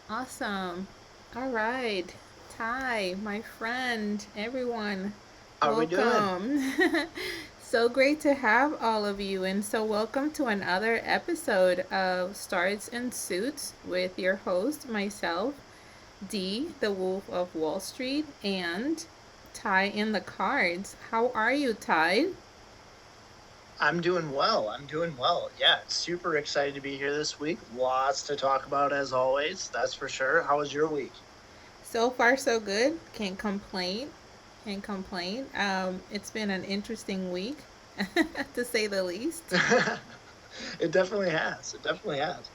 Awesome. All right. Ty, my friend, everyone, How are we doing? welcome. So great to have all of you, and so welcome to another episode of Starts and Suits with your host, myself, Dee, the Wolf of Wall Street, and Ty in the cards. How are you, Ty? I'm doing well. I'm doing well. Yeah, super excited to be here this week. Lots to talk about as always. That's for sure. How was your week? So far, so good. Can't complain. Can't complain. It's been an interesting week, to say the least. It definitely has. It definitely has.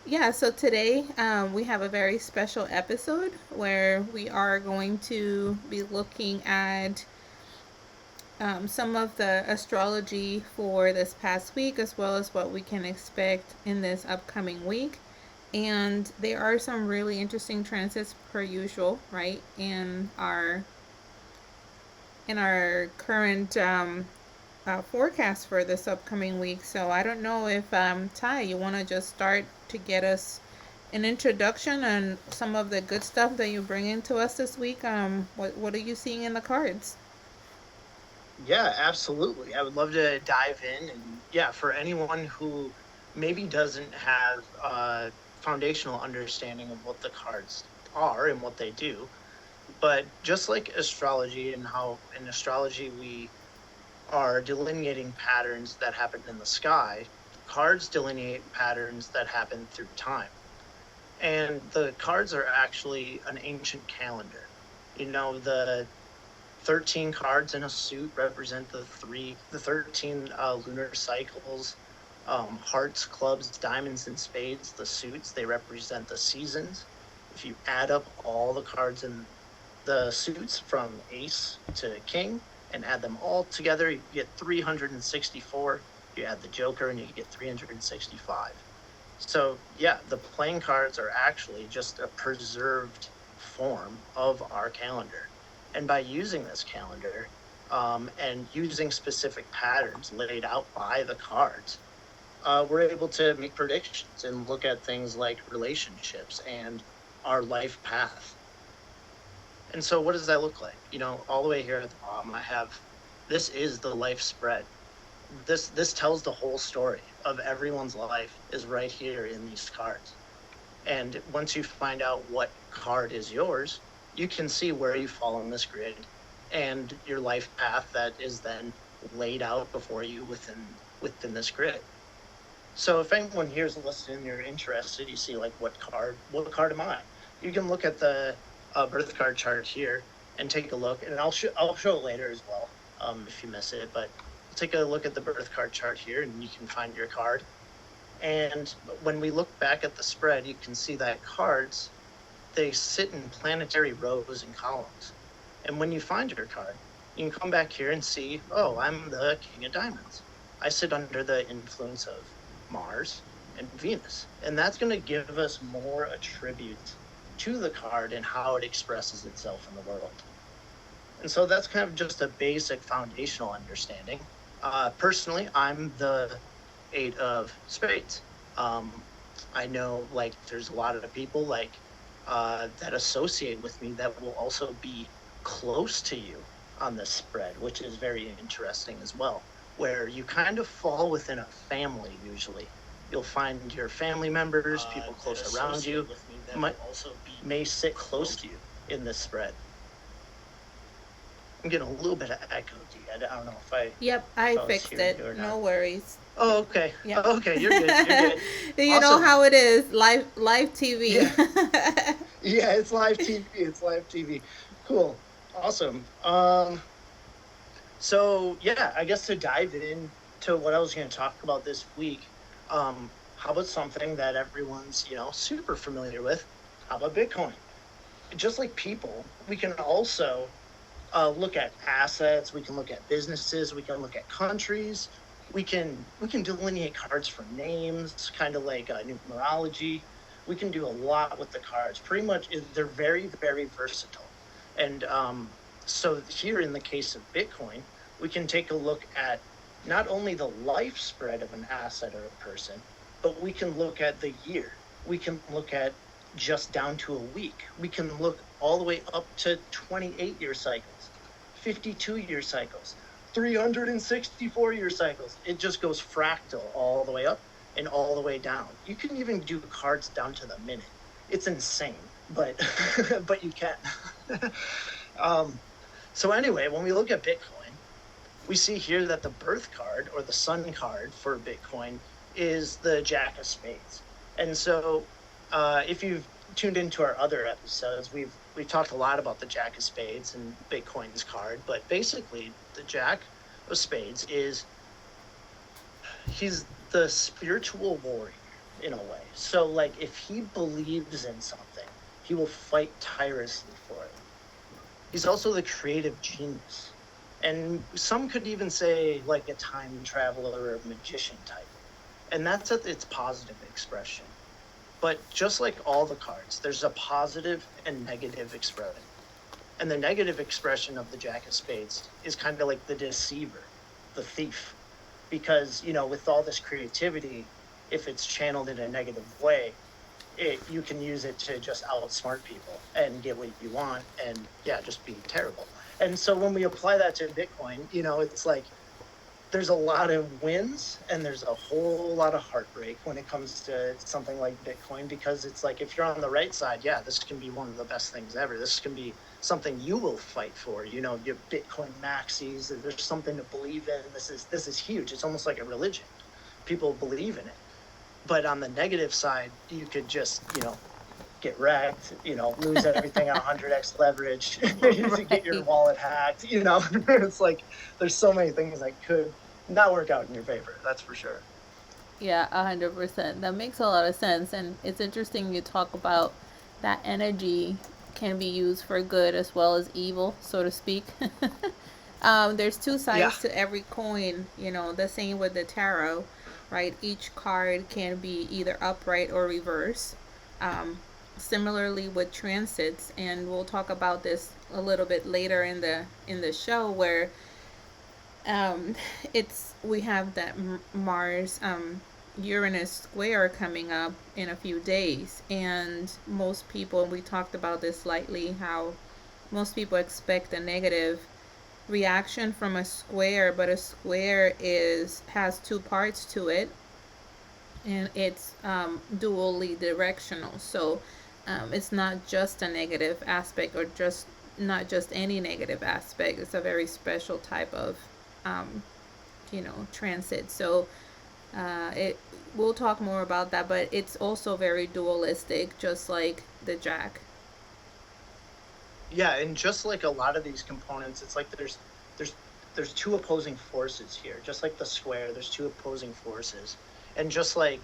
Yeah, so today we have a very special episode where we are going to be looking at some of the astrology for this past week, as well as what we can expect in this upcoming week. And there are some really interesting transits per usual, right? In our current forecast for this upcoming week. So I don't know if Ty, you want to just start to get us an introduction on some of the good stuff that you bring into us this week. What are you seeing in the cards? Yeah, absolutely. I would love to dive in. And yeah, for anyone who maybe doesn't have a foundational understanding of what the cards are and what they do, but just like astrology and how in astrology we are delineating patterns that happen in the sky. Cards delineate patterns that happen through time. And the cards are actually an ancient calendar. The 13 cards in a suit represent the 13 lunar cycles. Hearts, clubs, diamonds, and spades, the suits, they represent the seasons. If you add up all the cards in the suits from ace to king and add them all together, you get 364. You add the joker and you get 365. So, yeah, the playing cards are actually just a preserved form of our calendar. And by using this calendar and using specific patterns laid out by the cards, we're able to make predictions and look at things like relationships and our life path. And so what does that look like? All the way here at the bottom, I have this is the life spread. This tells the whole story of everyone's life is right here in these cards. And once you find out what card is yours, you can see where you fall on this grid and your life path that is then laid out before you within this grid. So if anyone here is listening, you're interested, you see like what card am I? You can look at the birth card chart here and take a look, and I'll show it later as well if you miss it. But take a look at the birth card chart here, and you can find your card. And when we look back at the spread, you can see that cards they sit in planetary rows and columns. And when you find your card, you can come back here and see, oh, I'm the King of Diamonds. I sit under the influence of Mars and Venus. And that's going to give us more attributes to the card and how it expresses itself in the world. And so that's kind of just a basic foundational understanding. Personally, I'm the Eight of Spades. Um, I know like there's a lot of people like that associate with me that will also be close to you on this spread, which is very interesting as well, where you kind of fall within a family usually. You'll find your family members, people That close around associate you, with me that might, will also be may sit close close. to you in this spread. I'm getting a little bit of echo, D. I don't know Yep, if I I was fixed hearing it. you or not. No worries. Oh, okay. Yep. Okay, you're good. You're good. You know Awesome. how it is. Live TV. Yeah. Yeah, it's live TV. It's live TV. Cool. Awesome. So yeah, I guess to dive into what I was going to talk about this week, how about something that everyone's, super familiar with? How about Bitcoin? Just like people, we can also look at assets, we can look at businesses, we can look at countries, we can delineate cards for names, kind of like numerology. We can do a lot with the cards. Pretty much, they're very very versatile. And so here in the case of Bitcoin, we can take a look at not only the life spread of an asset or a person, but we can look at the year. We can look at just down to a week. We can look all the way up to 28-year cycles, 52-year cycles, 364-year cycles. It just goes fractal all the way up and all the way down. You can even do cards down to the minute. It's insane, but but you can. So anyway, when we look at Bitcoin, we see here that the birth card or the sun card for Bitcoin is the Jack of Spades. And so if you've tuned into our other episodes, we've talked a lot about the Jack of Spades and Bitcoin's card, but basically the Jack of Spades he's the spiritual warrior in a way. So like if he believes in something, he will fight tirelessly for it. He's also the creative genius. And some could even say like a time traveler or a magician type. And that's its positive expression. But just like all the cards, there's a positive and negative expression. And the negative expression of the Jack of Spades is kind of like the deceiver, the thief. Because, with all this creativity, if it's channeled in a negative way, you can use it to just outsmart people and get what you want and, just be terrible. And so when we apply that to Bitcoin, it's like there's a lot of wins and there's a whole lot of heartbreak when it comes to something like Bitcoin, because it's like if you're on the right side, this can be one of the best things ever. This can be something you will fight for. Your Bitcoin maxis, there's something to believe in. This is huge. It's almost like a religion. People believe in it. But on the negative side, you could just, get wrecked, lose everything on 100x leverage, to get your wallet hacked, It's like there's so many things that could not work out in your favor. That's for sure. Yeah, 100%. That makes a lot of sense. And it's interesting you talk about that energy can be used for good as well as evil, so to speak. There's two sides to every coin, the same with the tarot, right? Each card can be either upright or reverse. Similarly with transits, and we'll talk about this a little bit later in the show, where we have that Mars Uranus square coming up in a few days, and most people, and we talked about this slightly, how most people expect a negative reaction from a square, but a square has two parts to it, and it's dually directional. So it's not just a negative aspect, or just not just any negative aspect. It's a very special type of transit. So we'll talk more about that, but it's also very dualistic, just like the Jack. Yeah, and just like a lot of these components, it's like there's two opposing forces here. Just like the square, there's two opposing forces. And just like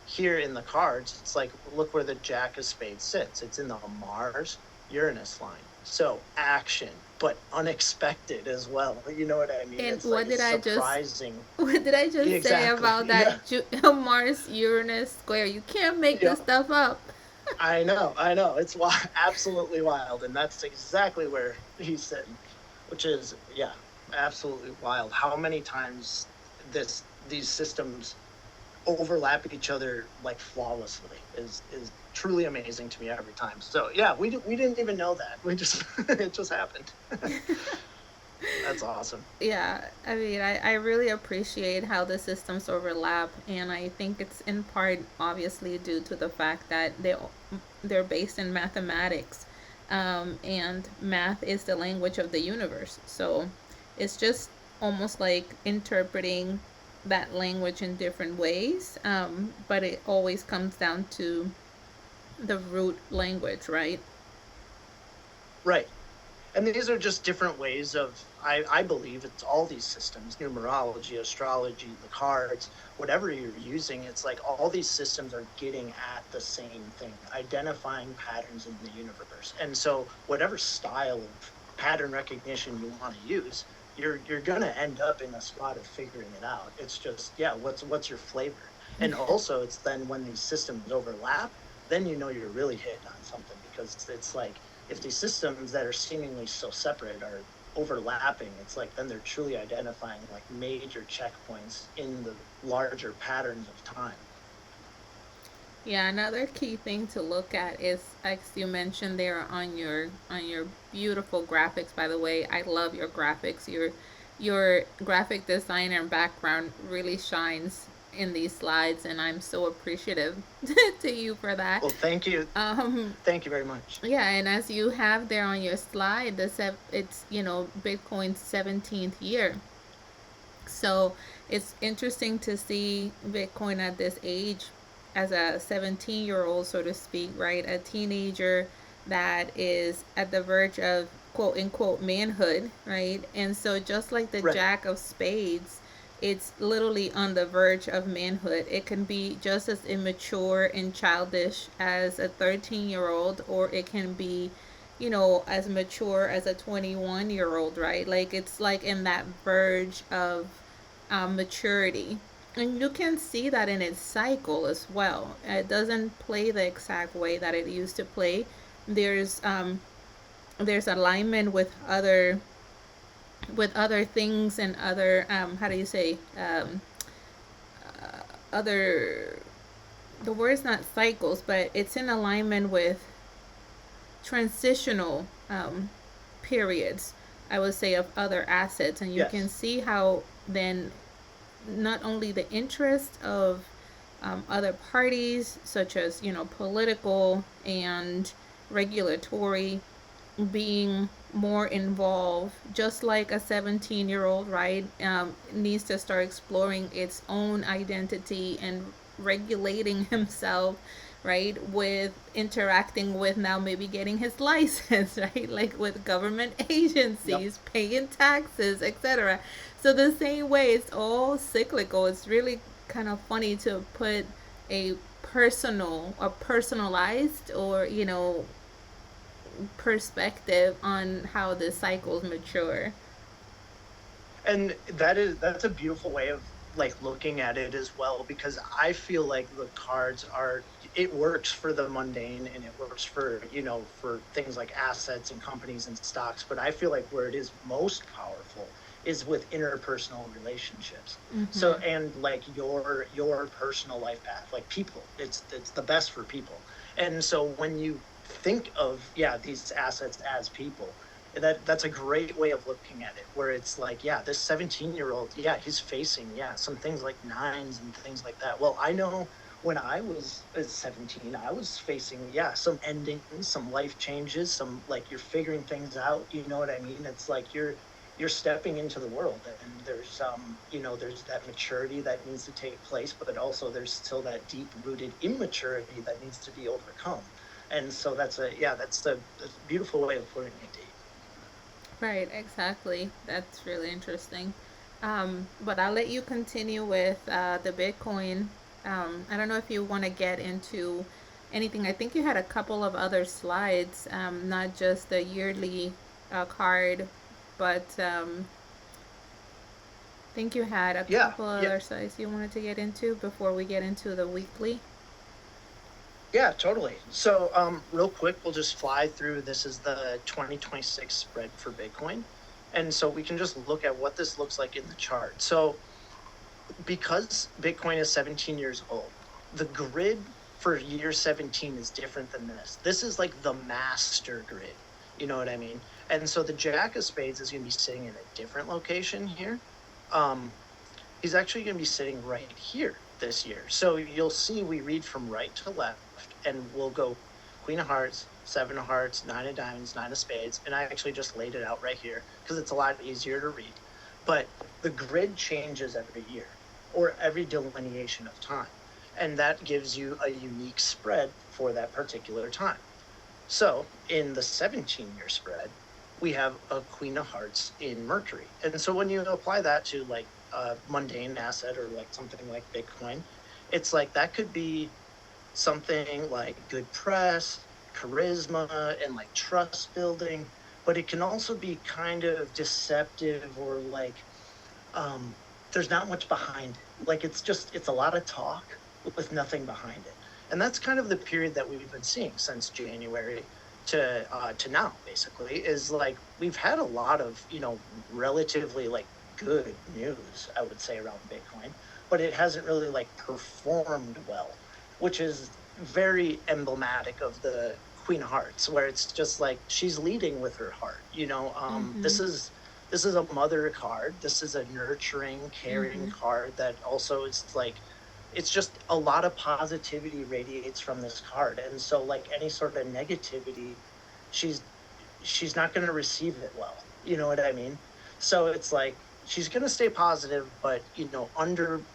here in the cards, it's like, look where the Jack of Spades sits. It's in the Mars Uranus line. So action, but unexpected as well. You know what I mean? And it's what like did surprising. What did I just say about that Mars Uranus square? You can't make this stuff up. I know. It's absolutely wild, and that's exactly where he's sitting, which is absolutely wild. How many times these systems overlap each other like flawlessly is truly amazing to me every time. So we didn't even know that. We just it just happened. That's awesome. Yeah, I mean, I really appreciate how the systems overlap, and I think it's in part obviously due to the fact that they're based in mathematics, and math is the language of the universe. So it's just almost like interpreting that language in different ways, but it always comes down to the root language, right? Right. And these are just different ways of, I believe it's all these systems, numerology, astrology, the cards, whatever you're using, it's like all these systems are getting at the same thing, identifying patterns in the universe. And so whatever style of pattern recognition you want to use, you're going to end up in a spot of figuring it out. It's just, what's your flavor? And also it's then when these systems overlap, then you're really hitting on something, because it's like, if these systems that are seemingly so separate are overlapping, it's like then they're truly identifying like major checkpoints in the larger patterns of time. Yeah, another key thing to look at is, as you mentioned there on your beautiful graphics. By the way, I love your graphics. Your graphic designer background really shines in these slides, and I'm so appreciative to you for that. Well, thank you. Um, Thank you very much. yeah, and as you have there on your slide, it's Bitcoin's 17th year. So it's interesting to see Bitcoin at this age as a 17-year-old, so to speak, right? A teenager that is at the verge of quote unquote manhood, right? And so just like the Right. Jack of Spades, it's literally on the verge of manhood. It can be just as immature and childish as a 13-year-old, or it can be, as mature as a 21-year-old, right? Like it's like in that verge of maturity. And you can see that in its cycle as well. It doesn't play the exact way that it used to play. There's there's alignment with other things and other how do you say other the word's not cycles, but it's in alignment with transitional periods, I would say, of other assets. And you can Yes. see how then not only the interest of other parties, such as political and regulatory, being more involved, just like a 17-year-old, right, needs to start exploring its own identity and regulating himself, right, with interacting with now maybe getting his license, right, like with government Yep. agencies, paying taxes, etc. So the same way, it's all cyclical. It's really kind of funny to put a personalized, or perspective on how the cycles mature. And that's a beautiful way of like looking at it as well, because I feel like the cards are, it works for the mundane and it works for, for things like assets and companies and stocks, but I feel like where it is most powerful is with interpersonal relationships. So, Mm-hmm. and like your personal life path, like people, it's the best for people. And so when you think of, yeah, these assets as people, that's a great way of looking at it, where it's like, yeah, this 17-year-old, yeah, he's facing, yeah, some things like nines and things like that. Well, I know when I was 17, I was facing, yeah, some endings, some life changes, some, like, you're figuring things out, you know what I mean? It's like you're stepping into the world, and there's there's that maturity that needs to take place, but also there's still that deep rooted immaturity that needs to be overcome. And so that's a beautiful way of putting it, Dave. Right, exactly. That's really interesting. But I'll let you continue with the Bitcoin. I don't know if you want to get into anything. I think you had a couple of other slides, not just the yearly card, but I think you had a Yeah, couple yeah, other slides you wanted to get into before we get into the weekly. yeah, totally. So, real quick, we'll just fly through. This is the 2026 spread for Bitcoin. And so we can just look at what this looks like in the chart. So, because Bitcoin is 17 years old, the grid for year 17 is different than this. This is like the master grid. You know what I mean? And so the Jack of Spades is going to be sitting in a different location here. Um, he's actually going to be sitting right here this year. So you'll see we read from right to left, and we'll go Queen of Hearts, Seven of Hearts, Nine of Diamonds, Nine of Spades. And I actually just laid it out right here because it's a lot easier to read. But the grid changes every year or every delineation of time. And that gives you a unique spread for that particular time. So in the 17-year spread, we have a Queen of Hearts in Mercury. And so when you apply that to like a mundane asset or like something like Bitcoin, it's like that could be something like good press, charisma, and like trust building, but it can also be kind of deceptive or like um there's not much behind it. Like it's a lot of talk with nothing behind it. And that's kind of the period that we've been seeing since January to now, basically, is like we've had a lot of, relatively like good news, I would say, around Bitcoin, but it hasn't really like performed well, which is very emblematic of the Queen of Hearts, where it's just like she's leading with her heart. Mm-hmm. This is a mother card. This is a nurturing, caring Mm-hmm. card that also is like, it's just a lot of positivity radiates from this card, and so like any sort of negativity, she's she's not going to receive it well. You know what I mean? So it's like she's going to stay positive, but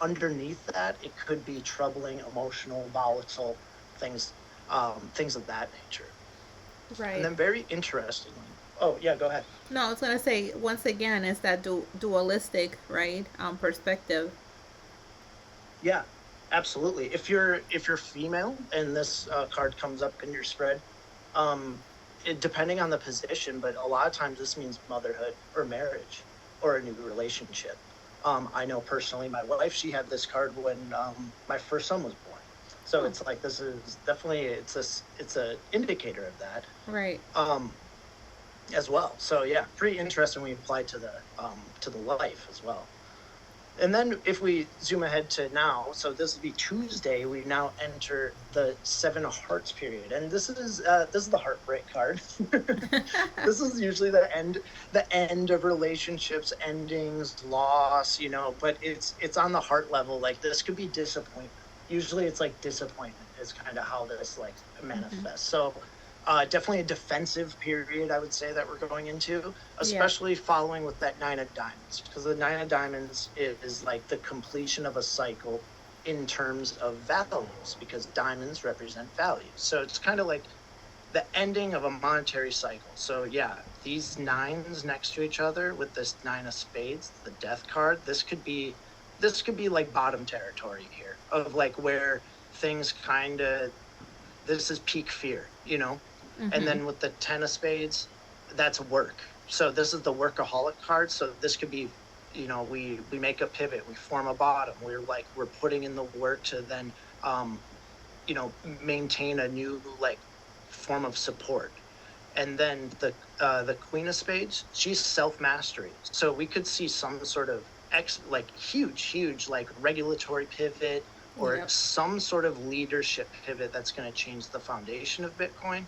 underneath that, it could be troubling, emotional, volatile things, things of that nature. And Right. then very interestingly, oh yeah, go ahead. No, I was gonna say once again, it's that dualistic, right? Perspective. Yeah, absolutely. If you're female and this card comes up in your spread, um, depending on the position, but a lot of times this means motherhood or marriage or a new relationship. I know personally, my wife, she had this card when my first son was born, so Oh, it's like this is definitely it's a indicator of that, right. um, as well. So yeah, pretty interesting. We apply to the life as well. And then if we zoom ahead to now, so this will be Tuesday, we now enter the Seven of Hearts period. And this is the heartbreak card. This is usually the end of relationships, endings, loss, but it's on the heart level. Like this could be disappointment. Usually it's like disappointment is kind of how this like Mm-hmm. manifests. So definitely a defensive period, I would say, that we're going into, Yeah. especially following with that Nine of Diamonds, because the Nine of Diamonds is like the completion of a cycle in terms of values, because diamonds represent values. So it's kind of like the ending of a monetary cycle. So yeah, these nines next to each other with this Nine of Spades, the Death card, this could be like bottom territory here of like where things kind of, this is peak fear. And Mm-hmm. then with the Ten of Spades, that's work. So this is the workaholic card. So this could be, we make a pivot, we form a bottom. We're putting in the work to then, um, maintain a new like form of support. And then the Queen of Spades, she's self mastery. So we could see some sort of like huge like regulatory pivot or Yep. some sort of leadership pivot that's going to change the foundation of Bitcoin.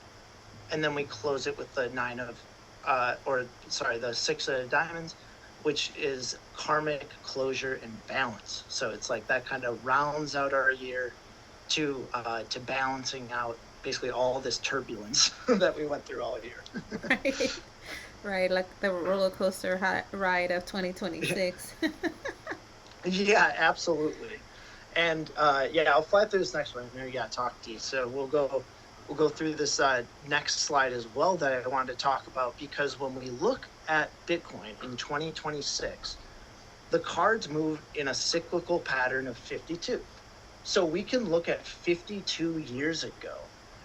And then we close it with the the Six of Diamonds, which is karmic closure and balance. So it's like that kind of rounds out our year to balancing out basically all this turbulence that we went through all year. Right. Right. Like the roller coaster ride of 2026. Yeah, absolutely. And yeah, I'll fly through this next one. I know you got to talk to you, so we'll go through this next slide as well that I wanted to talk about, because when we look at Bitcoin in 2026, the cards move in a cyclical pattern of 52. So we can look at 52 years ago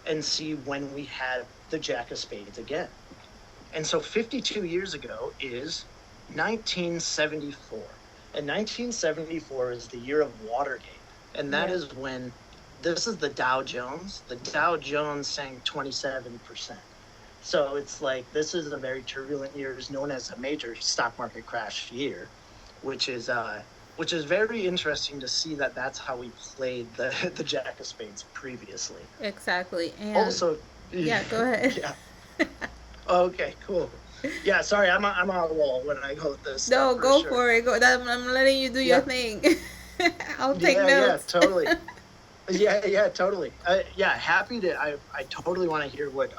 and see when we had the Jack of Spades again. And so 52 years ago is 1974. And 1974 is the year of Watergate. And that Yep. is when this is the Dow Jones. The Dow Jones sank 27%. So it's like this is a very turbulent year, is known as a major stock market crash year, which is very interesting to see that that's how we played the the Jack of Spades previously. Exactly. And Also, yeah, go ahead. yeah. Okay, cool. Yeah, sorry, I'm on a roll when I go with this stuff No, for go sure. for it. Go. I'm letting you do your Yeah, thing. I'll take yeah, notes. totally. Yeah, totally. Yeah, happy to. I totally want to hear what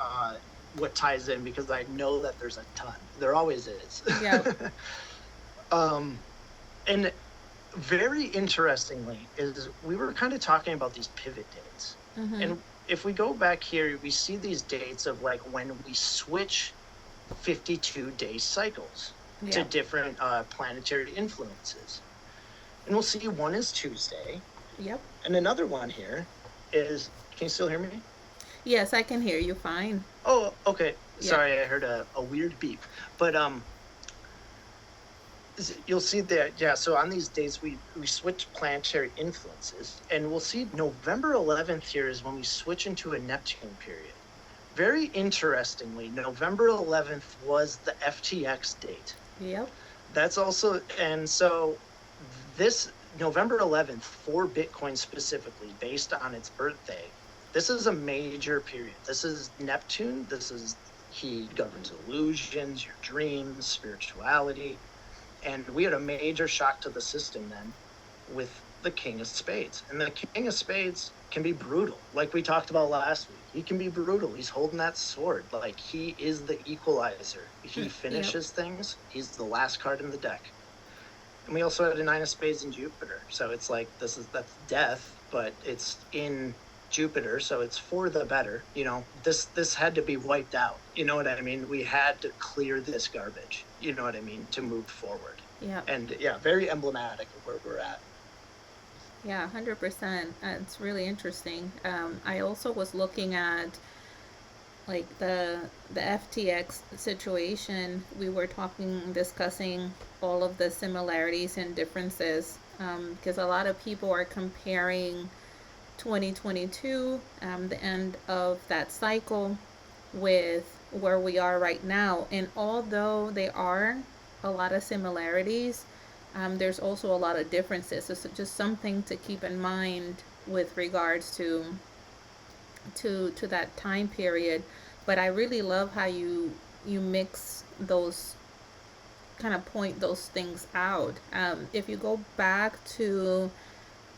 ties in, because I know that there's a ton. There always is. Yep. um, and very interestingly, is we were kind of talking about these pivot dates, Mhm. and if we go back here, we see these dates of like when we switch 52-day cycles to Yep. different planetary influences. And we'll see one is Tuesday, Yep. and another one here is, can you still hear me? Yes, I can hear you fine. Oh, okay. Yep. Sorry, I heard a weird beep. But you'll see that, yeah, so on these days we switch planetary influences, and we'll see November 11th here is when we switch into a Neptune period. Very interestingly, November 11th was the FTX date. Yep. That's also, and so this November 11th for Bitcoin specifically, based on its birthday, This is a major period. This is Neptune. He governs illusions, your dreams, spirituality. And we had a major shock to the system then with the King of Spades. And the King of Spades can be brutal. Like we talked about last week, he can be brutal. He's holding that sword. Like, he is the equalizer. He Yep. finishes things. He's the last card in the deck. And we also had a Nine of Spades in Jupiter. So it's like, that's death, but it's in Jupiter, so it's for the better. This had to be wiped out. You know what I mean? We had to clear this garbage, you know what I mean, to move forward. Yeah. And yeah, very emblematic of where we're at. Yeah, 100%. It's really interesting. I also was looking at like the FTX situation. We were discussing all of the similarities and differences, because a lot of people are comparing 2022, the end of that cycle, with where we are right now. And although there are a lot of similarities, there's also a lot of differences. So it's just something to keep in mind with regards to that time period. But I really love how you mix those, kind of point those things out. If you go back to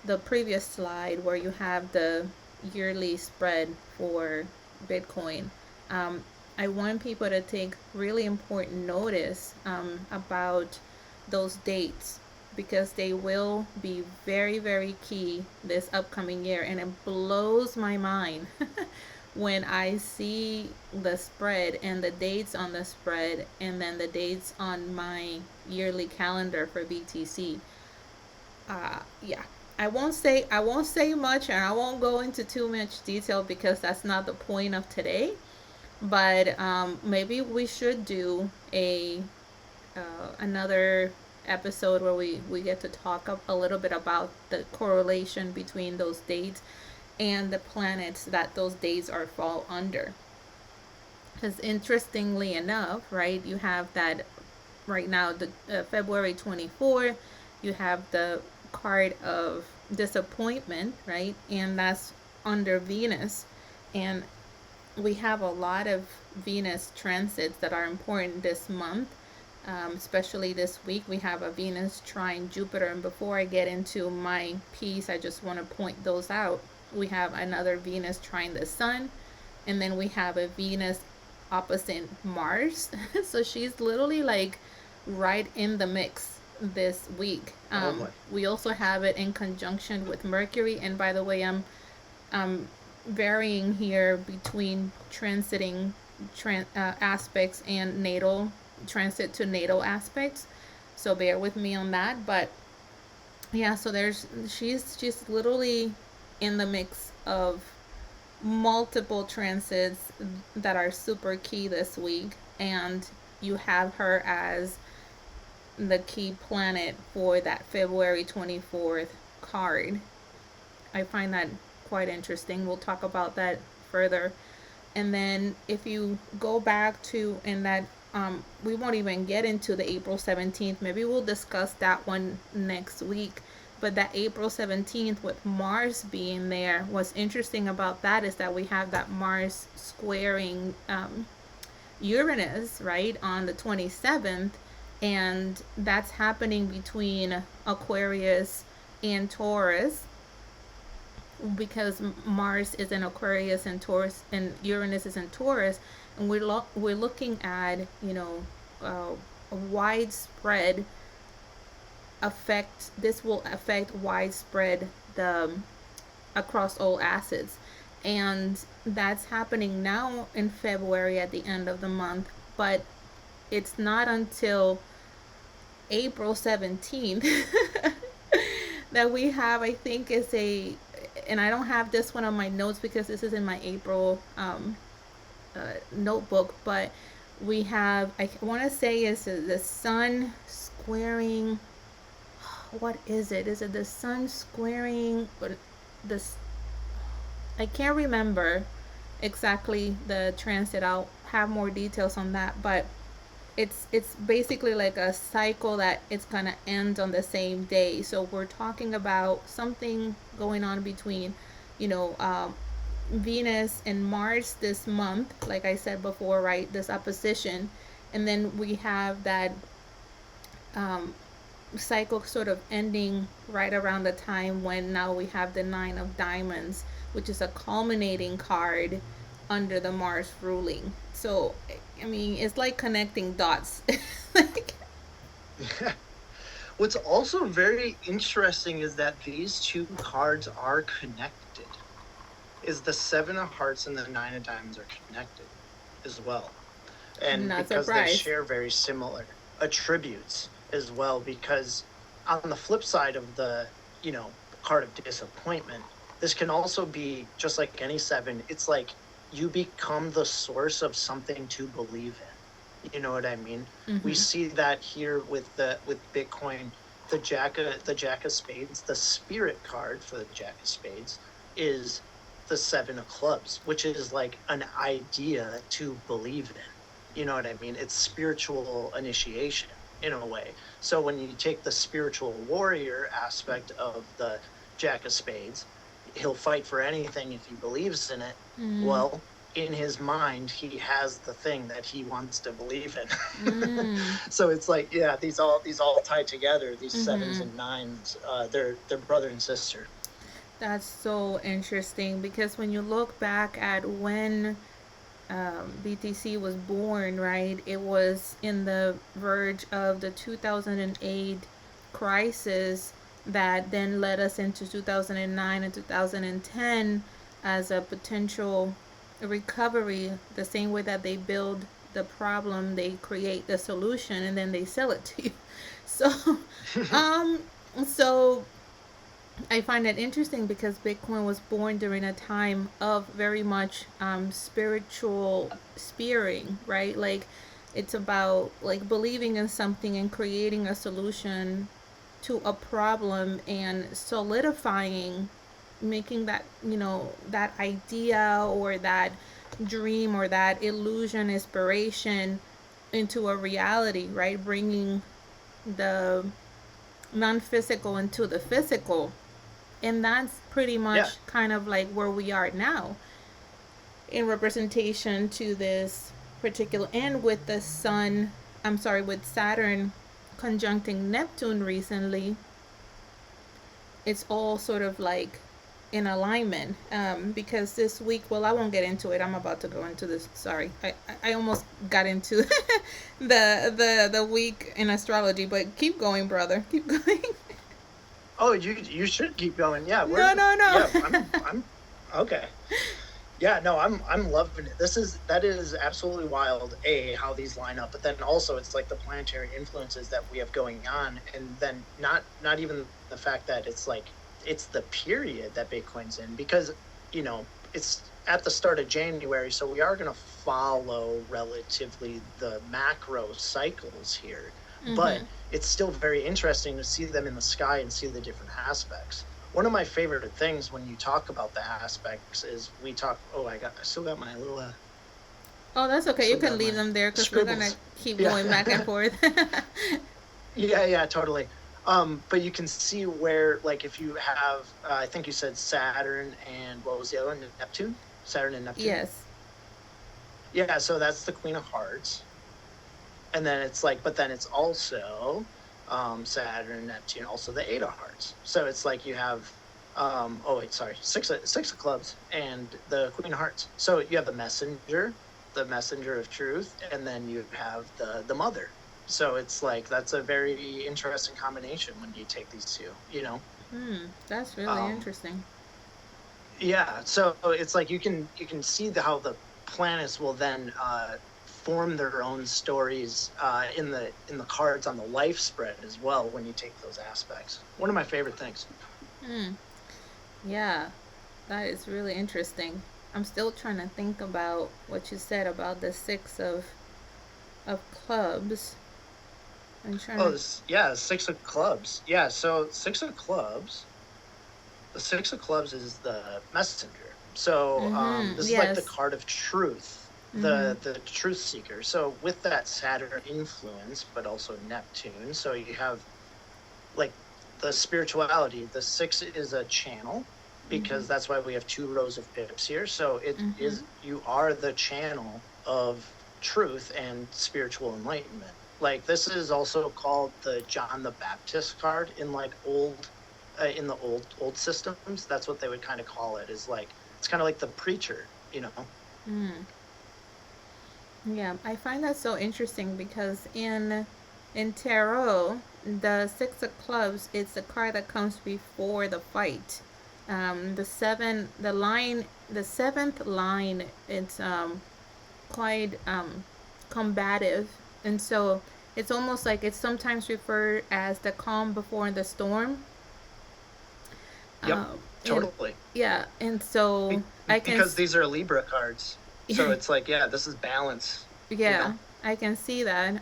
the previous slide where you have the yearly spread for Bitcoin, I want people to take really important notice about those dates, because they will be very, very key this upcoming year. And it blows my mind when I see the spread and the dates on the spread, and then the dates on my yearly calendar for BTC. Yeah, I won't say much, and I won't go into too much detail because that's not the point of today. But maybe we should do a another episode where we get to talk a little bit about the correlation between those dates and the planets that those dates are fall under. Because interestingly enough, right, you have that right now, the February 24th, you have the card of disappointment, right? And that's under Venus. And we have a lot of Venus transits that are important this month, especially this week. We have a Venus trine Jupiter. And before I get into my piece, I just want to point those out. We have another Venus trine the Sun, and then we have a Venus opposite Mars. So she's literally like right in the mix this week. We also have it in conjunction with Mercury. And by the way, I'm varying here between transiting aspects and natal transit to natal aspects, so bear with me on that. But yeah, so she's literally in the mix of multiple transits that are super key this week, and you have her as the key planet for that February 24th card. I find that quite interesting. We'll talk about that further. And then if you go back to, in that, we won't even get into the April 17th. Maybe we'll discuss that one next week. But that April 17th with Mars being there, what's interesting about that is that we have that Mars squaring Uranus, right, on the 27th. And that's happening between Aquarius and Taurus, because Mars is in Aquarius and Taurus, and Uranus is in Taurus. And we're looking at, a widespread effect. This will affect widespread across all assets, and that's happening now in February at the end of the month. But it's not until April 17th that we have, I think, and I don't have this one on my notes because this is in my April notebook, but we have, I want to say, is the sun squaring, what is it? Is it the sun squaring, or this? I can't remember exactly the transit. I'll have more details on that, but it's basically like a cycle that it's gonna end on the same day. So we're talking about something going on between, you know, Venus and Mars this month, like I said before, right? This opposition. And then we have that um, cycle sort of ending right around the time when now we have the Nine of Diamonds, which is a culminating card under the Mars ruling. So, I mean, it's like connecting dots. Like, What's also very interesting is that these two cards are connected. Is the Seven of Hearts and the Nine of Diamonds are connected as well. I'm And not because they surprised. share very similar attributes as well, because on the flip side of the, card of disappointment, this can also be just like any seven. It's like you become the source of something to believe in. You know what I mean? We Mm-hmm. see that here with Bitcoin, the Jack of Spades, the spirit card for the Jack of Spades is the Seven of Clubs, which is like an idea to believe in. You know what I mean? It's spiritual initiation in a way. So when you take the spiritual warrior aspect of the Jack of Spades, he'll fight for anything if he believes in it. Mm. Well, in his mind, he has the thing that he wants to believe in. Mm. So it's like, yeah, these all tie together. These sevens Mm-hmm. and nines, they're brother and sister. That's so interesting because when you look back at when BTC was born, right? It was in the verge of the 2008 crisis that then led us into 2009 and 2010 as a potential recovery. The same way that they build the problem, they create the solution and then they sell it to you. So, um, so I find that interesting because Bitcoin was born during a time of very much spiritual spearing, right? Like it's about like believing in something and creating a solution to a problem and solidifying, making that, that idea or that dream or that illusion, inspiration into a reality, right? Bringing the non physical into the physical, and that's pretty Yeah. much kind of like where we are now in representation to this particular, and with the sun, I'm sorry, with Saturn conjuncting Neptune recently, it's all sort of like in alignment, because this week, well, I won't get into it. I'm about to go into this. Sorry, I almost got into the week in astrology, but keep going, brother, keep going. Oh, you should keep going. Yeah, No, no, yeah, no. I'm okay. Yeah, no, I'm loving it. That is absolutely wild, how these line up, but then also it's like the planetary influences that we have going on, and then not even the fact that it's like it's the period that Bitcoin's in, because it's at the start of January, so we are going to follow relatively the macro cycles here, but Mm-hmm. it's still very interesting to see them in the sky and see the different aspects. One of my favorite things when you talk about the aspects is we talk. Oh, I still got my little, Oh, that's okay. You still can got leave my them there because we're gonna scribbles. keep Yeah, going back and forth. yeah, yeah, totally. But you can see where, like, if you have, I think you said Saturn and what was the other one? Neptune. Saturn and Neptune. Yes. Yeah, so that's the Queen of Hearts, and then it's like, but then it's also Saturn and Neptune, also the Eight of Hearts. So it's like you have, oh wait, sorry, six of clubs and the Queen of Hearts. So you have the messenger of truth, and then you have the mother. So it's like that's a very interesting combination when you take these two. Hmm. That's really Um, interesting. yeah. So it's like you can see how the planets will then form their own stories in the cards on the life spread as well when you take those aspects. One of my favorite things. Hmm. Yeah, that is really interesting. I'm still trying to think about what you said about the six of clubs. I'm trying Oh, to. yeah, Six of Clubs. Yeah, so the Six of Clubs is the messenger. So Mm-hmm. this is like the Yes. card of truth, Mm-hmm. the truth seeker. So with that Saturn influence, but also Neptune. So you have like the spirituality. The six is a channel. because that's why we have two rows of pips here. So it Mm-hmm. is, you are the channel of truth and spiritual enlightenment. Like this is also called the John the Baptist card in like in the old systems. That's what they would kind of call it, is like it's kind of like the preacher, you know. Mm. Yeah, I find that so interesting because in tarot, the six of clubs it's the card that comes before the fight. The seventh line, it's quite combative, and so it's almost like it's sometimes referred as the calm before the storm. Yep, And totally. yeah, and so I can Because these are Libra cards. So it's like, yeah, this is balance, you yeah, know? I can see that.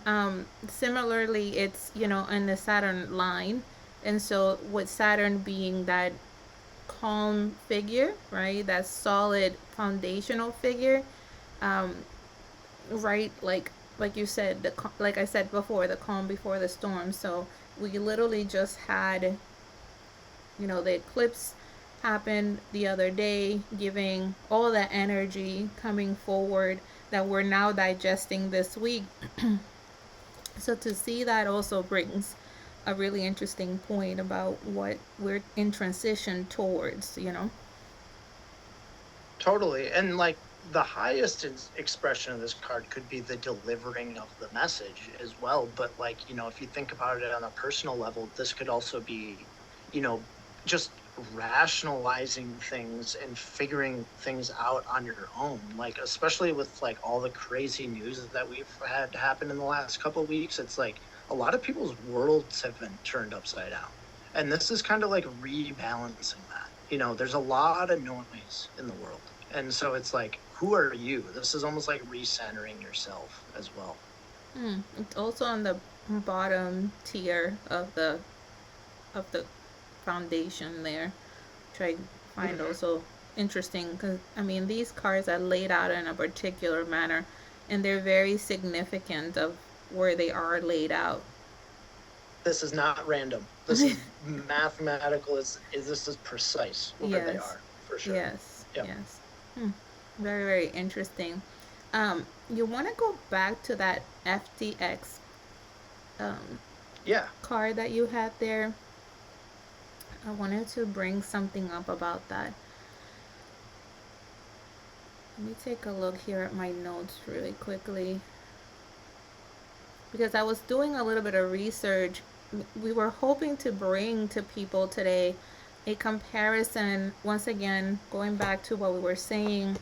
Similarly, it's, in the Saturn line. And so, with Saturn being that calm figure, right? That solid foundational figure, um, right? Like you said, like I said before, the calm before the storm. So, we literally just had, the eclipse happened the other day, giving all that energy coming forward that we're now digesting this week. So to see that also brings a really interesting point about what we're in transition towards. Totally. And like the highest expression of this card could be the delivering of the message as well. But like, if you think about it on a personal level, this could also be, you know, just rationalizing things and figuring things out on your own. Like, especially with like all the crazy news that we've had happen in the last couple of weeks, it's like a lot of people's worlds have been turned upside down. And this is kind of like rebalancing that. There's a lot of noise in the world. And so it's like, who are you? This is almost like recentering yourself as well. It's also on the bottom tier of the foundation there, which I find Mhm. also interesting because I mean these cards are laid out in a particular manner, and they're very significant of where they are laid out. This is not random. This is mathematical. Is This is precise where they Yes, are for sure. yes, Yep. yes. Very, very interesting. You want to go back to that FTX um, Yeah. card that you had there. I wanted to bring something up about that. Let me take a look here at my notes really quickly because I was doing a little bit of research. We were hoping to bring to people today a comparison, once again, going back to what we were saying.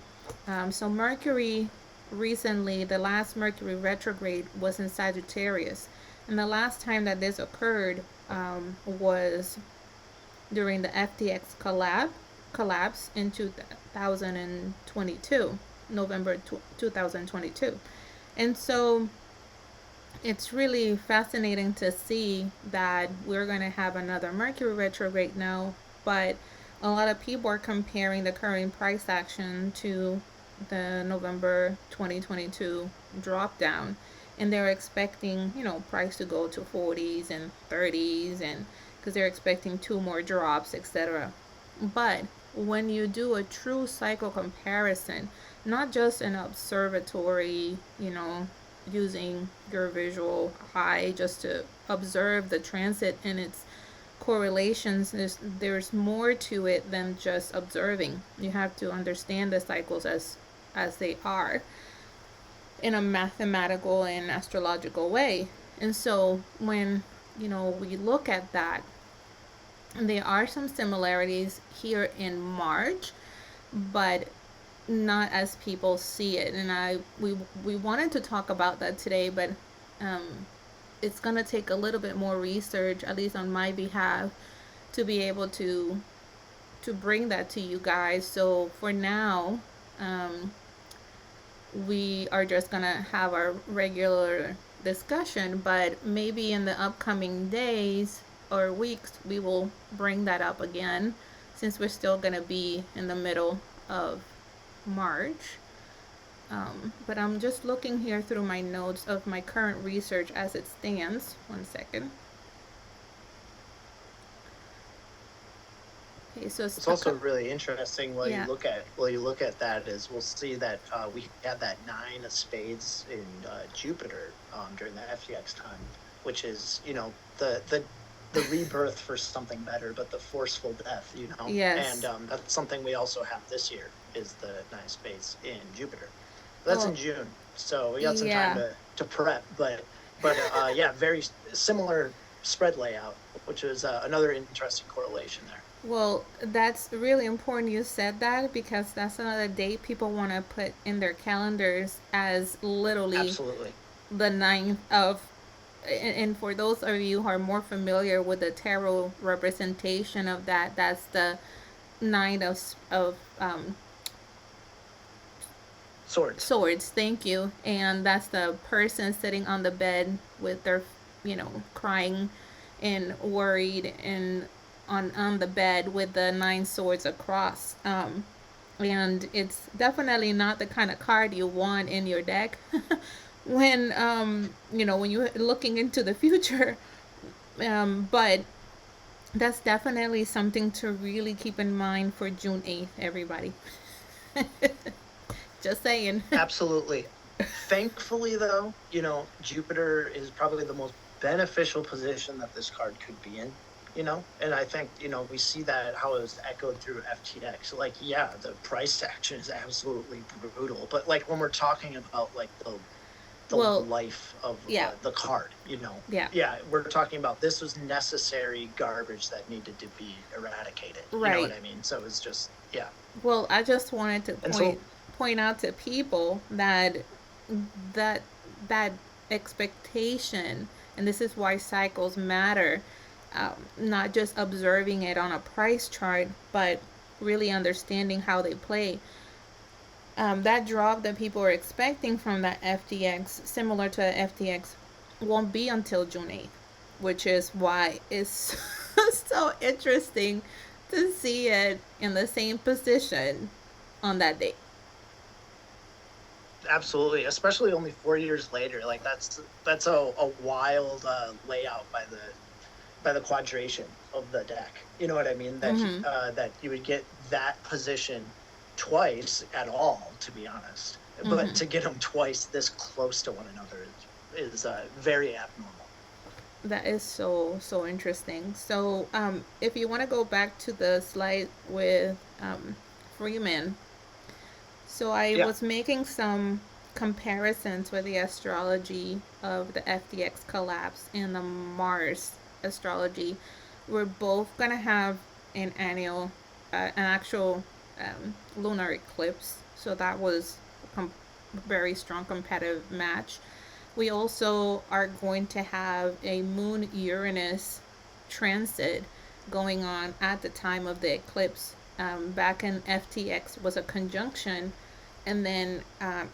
So, Mercury recently, the last Mercury retrograde was in Sagittarius. And the last time that this occurred was during the FTX collapse in 2022, November 2022. And so it's really fascinating to see that we're going to have another Mercury retrograde now, but a lot of people are comparing the current price action to the November 2022 drop down, and they're expecting, price to go to 40s and 30s, and because they're expecting two more drops, etc. But when you do a true cycle comparison, not just an observatory, using your visual eye just to observe the transit and its correlations, there's more to it than just observing. You have to understand the cycles as they are in a mathematical and astrological way. And so when we look at that, there are some similarities here in March, but not as people see it. And we wanted to talk about that today, but um, it's gonna take a little bit more research, at least on my behalf, to be able to bring that to you guys. So for now, um, we are just gonna have our regular discussion, but maybe in the upcoming days or weeks we will bring that up again, since we're still gonna be in the middle of March. But I'm just looking here through my notes of my current research as it stands. One second. Okay, so it's It's also really interesting yeah. while you look at that is we'll see that we had that nine of spades in Jupiter during the FTX time, which is the rebirth for something better, but the forceful death, and Yes. that's something we also have this year is the nine of spades in Jupiter. That's Oh, in June, so we got some time yeah. to prep, but yeah, very similar spread layout, which is another interesting correlation there. Well, that's really important you said that because that's another date people want to put in their calendars as literally Absolutely. the ninth of. And for those of you who are more familiar with the tarot representation of that, that's the nine of Swords. swords. Thank you. And that's the person sitting on the bed with their, crying and worried and on the bed with the nine swords across. And it's definitely not the kind of card you want in your deck when when you're looking into the future. But that's definitely something to really keep in mind for June 8th, everybody. Just saying. Absolutely. Thankfully, though, Jupiter is probably the most beneficial position that this card could be in. And I think we see that how it was echoed through FTX. Like, yeah, the price action is absolutely brutal, but like when we're talking about like the Well, life of yeah, the card, yeah, yeah, we're talking about this was necessary garbage that needed to be eradicated. You know what right. I mean? So it's just, yeah. Well, I just wanted to And point so, point out to people that that that expectation, and this is why cycles matter. Not just observing it on a price chart, but really understanding how they play. That drop that people are expecting from that FTX, similar to FTX, won't be until June 8th, which is why it's so interesting to see it in the same position on that date. absolutely, especially only 4 years later. Like that's a wild layout by the quadration of the deck. You know what I mean? Mm-hmm. That you would get that position twice at all, to be honest. But Mm-hmm. to get them twice this close to one another is very abnormal. That is so interesting. So, if you want to go back to the slide with Freeman, so I Yeah, was making some comparisons with the astrology of the FTX collapse and the Mars astrology. We're both gonna have an actual lunar eclipse. So that was a very strong competitive match. We also are going to have a Moon Uranus transit going on at the time of the eclipse. Back in FTX was a conjunction, and then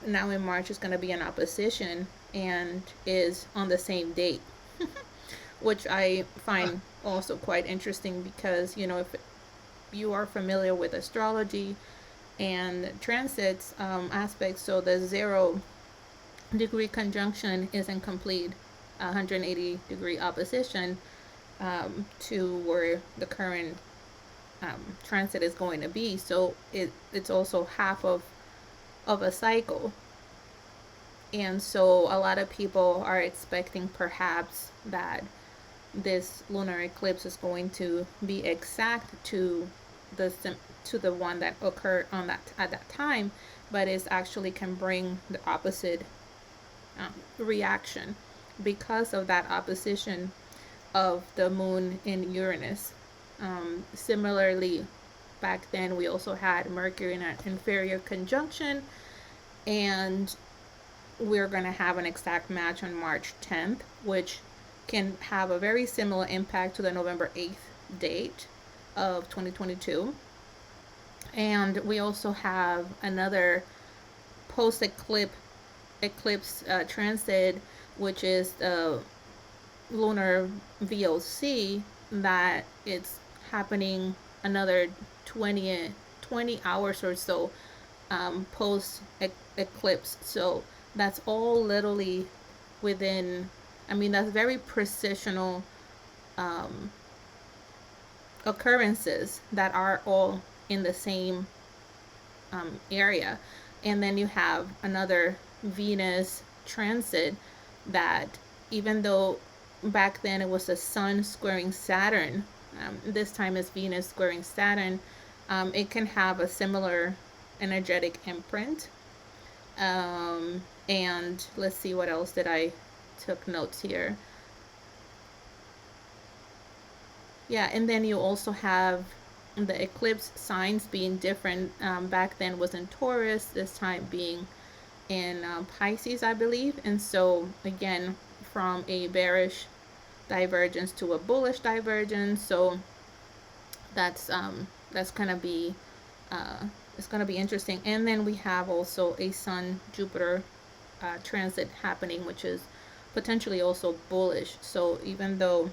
now in March is going to be an opposition and is on the same date, which I find also quite interesting because if you are familiar with astrology and transits aspects, so the 0 degree conjunction is in complete 180-degree opposition to where the current transit is going to be. So it's also half of a cycle. And so a lot of people are expecting perhaps that this lunar eclipse is going to be exact the to the one that occurred on that at that time, but it actually can bring the opposite reaction because of that opposition of the moon in Uranus. Similarly, back then we also had Mercury in an inferior conjunction, and we're going to have an exact match on March 10th, which can have a very similar impact to the November 8th date of 2022. And we also have another post eclipse transit, which is the lunar VOC, that it's happening another 20 hours or so post eclipse. So that's all literally within, I mean, that's very precisional occurrences that are all in the same area. And then you have another Venus transit that, even though back then it was the Sun squaring Saturn, this time it's Venus squaring Saturn, it can have a similar energetic imprint. And let's see what else did I took notes here. Yeah, and then you also have the eclipse signs being different. Back then was in Taurus, this time being in Pisces, I believe. And so again, from a bearish divergence to a bullish divergence. So that's gonna be it's gonna be interesting. And then we have also a Sun Jupiter transit happening, which is potentially also bullish. So even though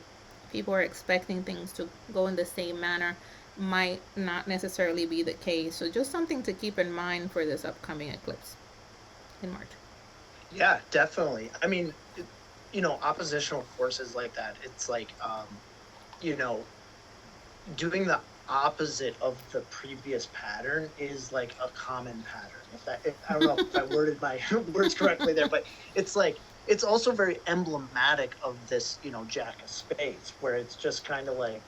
people are expecting things to go in the same manner, might not necessarily be the case. So just something to keep in mind for this upcoming eclipse in March. Yeah, definitely. I mean, oppositional forces like that, it's like, you know, doing the opposite of the previous pattern is like a common pattern. If I don't know if I worded my words correctly there, but it's like it's also very emblematic of this, Jack of Spades, where it's just kind of like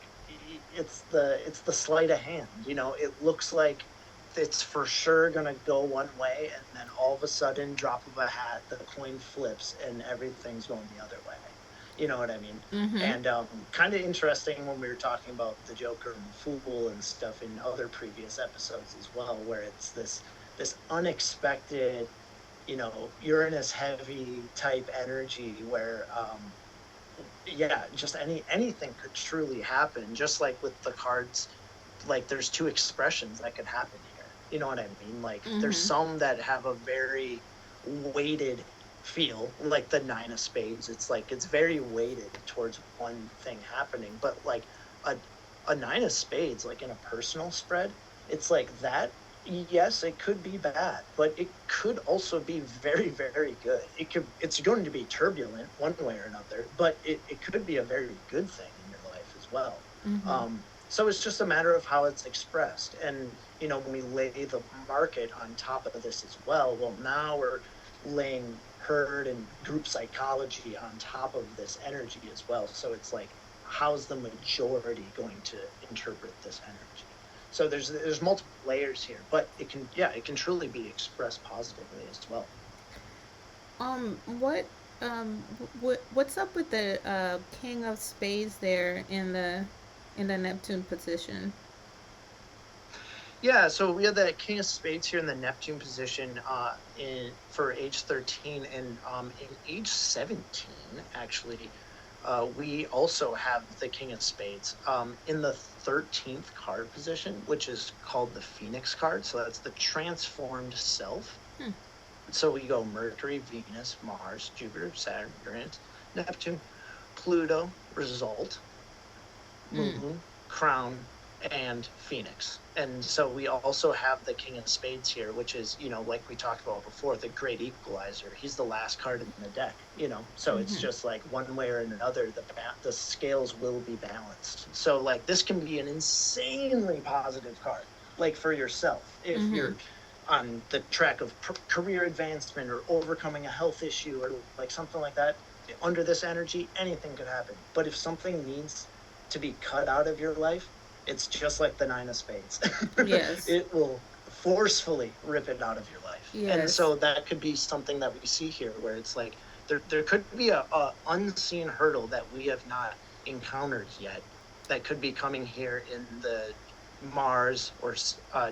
it's the sleight of hand. It looks like it's for sure gonna go one way, and then all of a sudden, drop of a hat, the coin flips, and everything's going the other way. You know what I mean? Mm-hmm. And kind of interesting when we were talking about the Joker and the Fool and stuff in other previous episodes as well, where it's this unexpected, Uranus heavy type energy where yeah, just anything could truly happen. Just like with the cards, like there's two expressions that could happen here. You know what I mean? Like there's Mm-hmm. some that have a very weighted feel, like the nine of spades. It's like it's very weighted towards one thing happening. But like a a nine of spades, like in a personal spread, it's like that. Yes, it could be bad, but it could also be very, very good. It's going to be turbulent one way or another, but it could be a very good thing in your life as well. Mm-hmm. So it's just a matter of how it's expressed. And, when we lay the market on top of this as well, now we're laying herd and group psychology on top of this energy as well. So it's like, how's the majority going to interpret this energy? So there's multiple layers here, but it can truly be expressed positively as well. What what's up with the King of Spades there in the Neptune position? Yeah, so we have the King of Spades here in the Neptune position in for age 13, and in age 17 actually, we also have the King of Spades in the 13th card position, which is called the Phoenix card. So that's the transformed self. Hmm. So we go Mercury, Venus, Mars, Jupiter, Saturn, Uranus, Neptune, Pluto, result, Mm. Moon, Crown, and Phoenix. And so we also have the King of Spades here, which is, like we talked about before, the great equalizer. He's the last card in the deck, So it's Mm-hmm. just like one way or another, the scales will be balanced. So like this can be an insanely positive card, like for yourself, if Mm-hmm. you're on the track of career advancement or overcoming a health issue or like something like that. Under this energy, anything could happen. But if something needs to be cut out of your life, it's just like the nine of spades. Yes. It will forcefully rip it out of your life. And Yes. so that could be something that we see here where it's like there could be a unseen hurdle that we have not encountered yet that could be coming here in the Mars or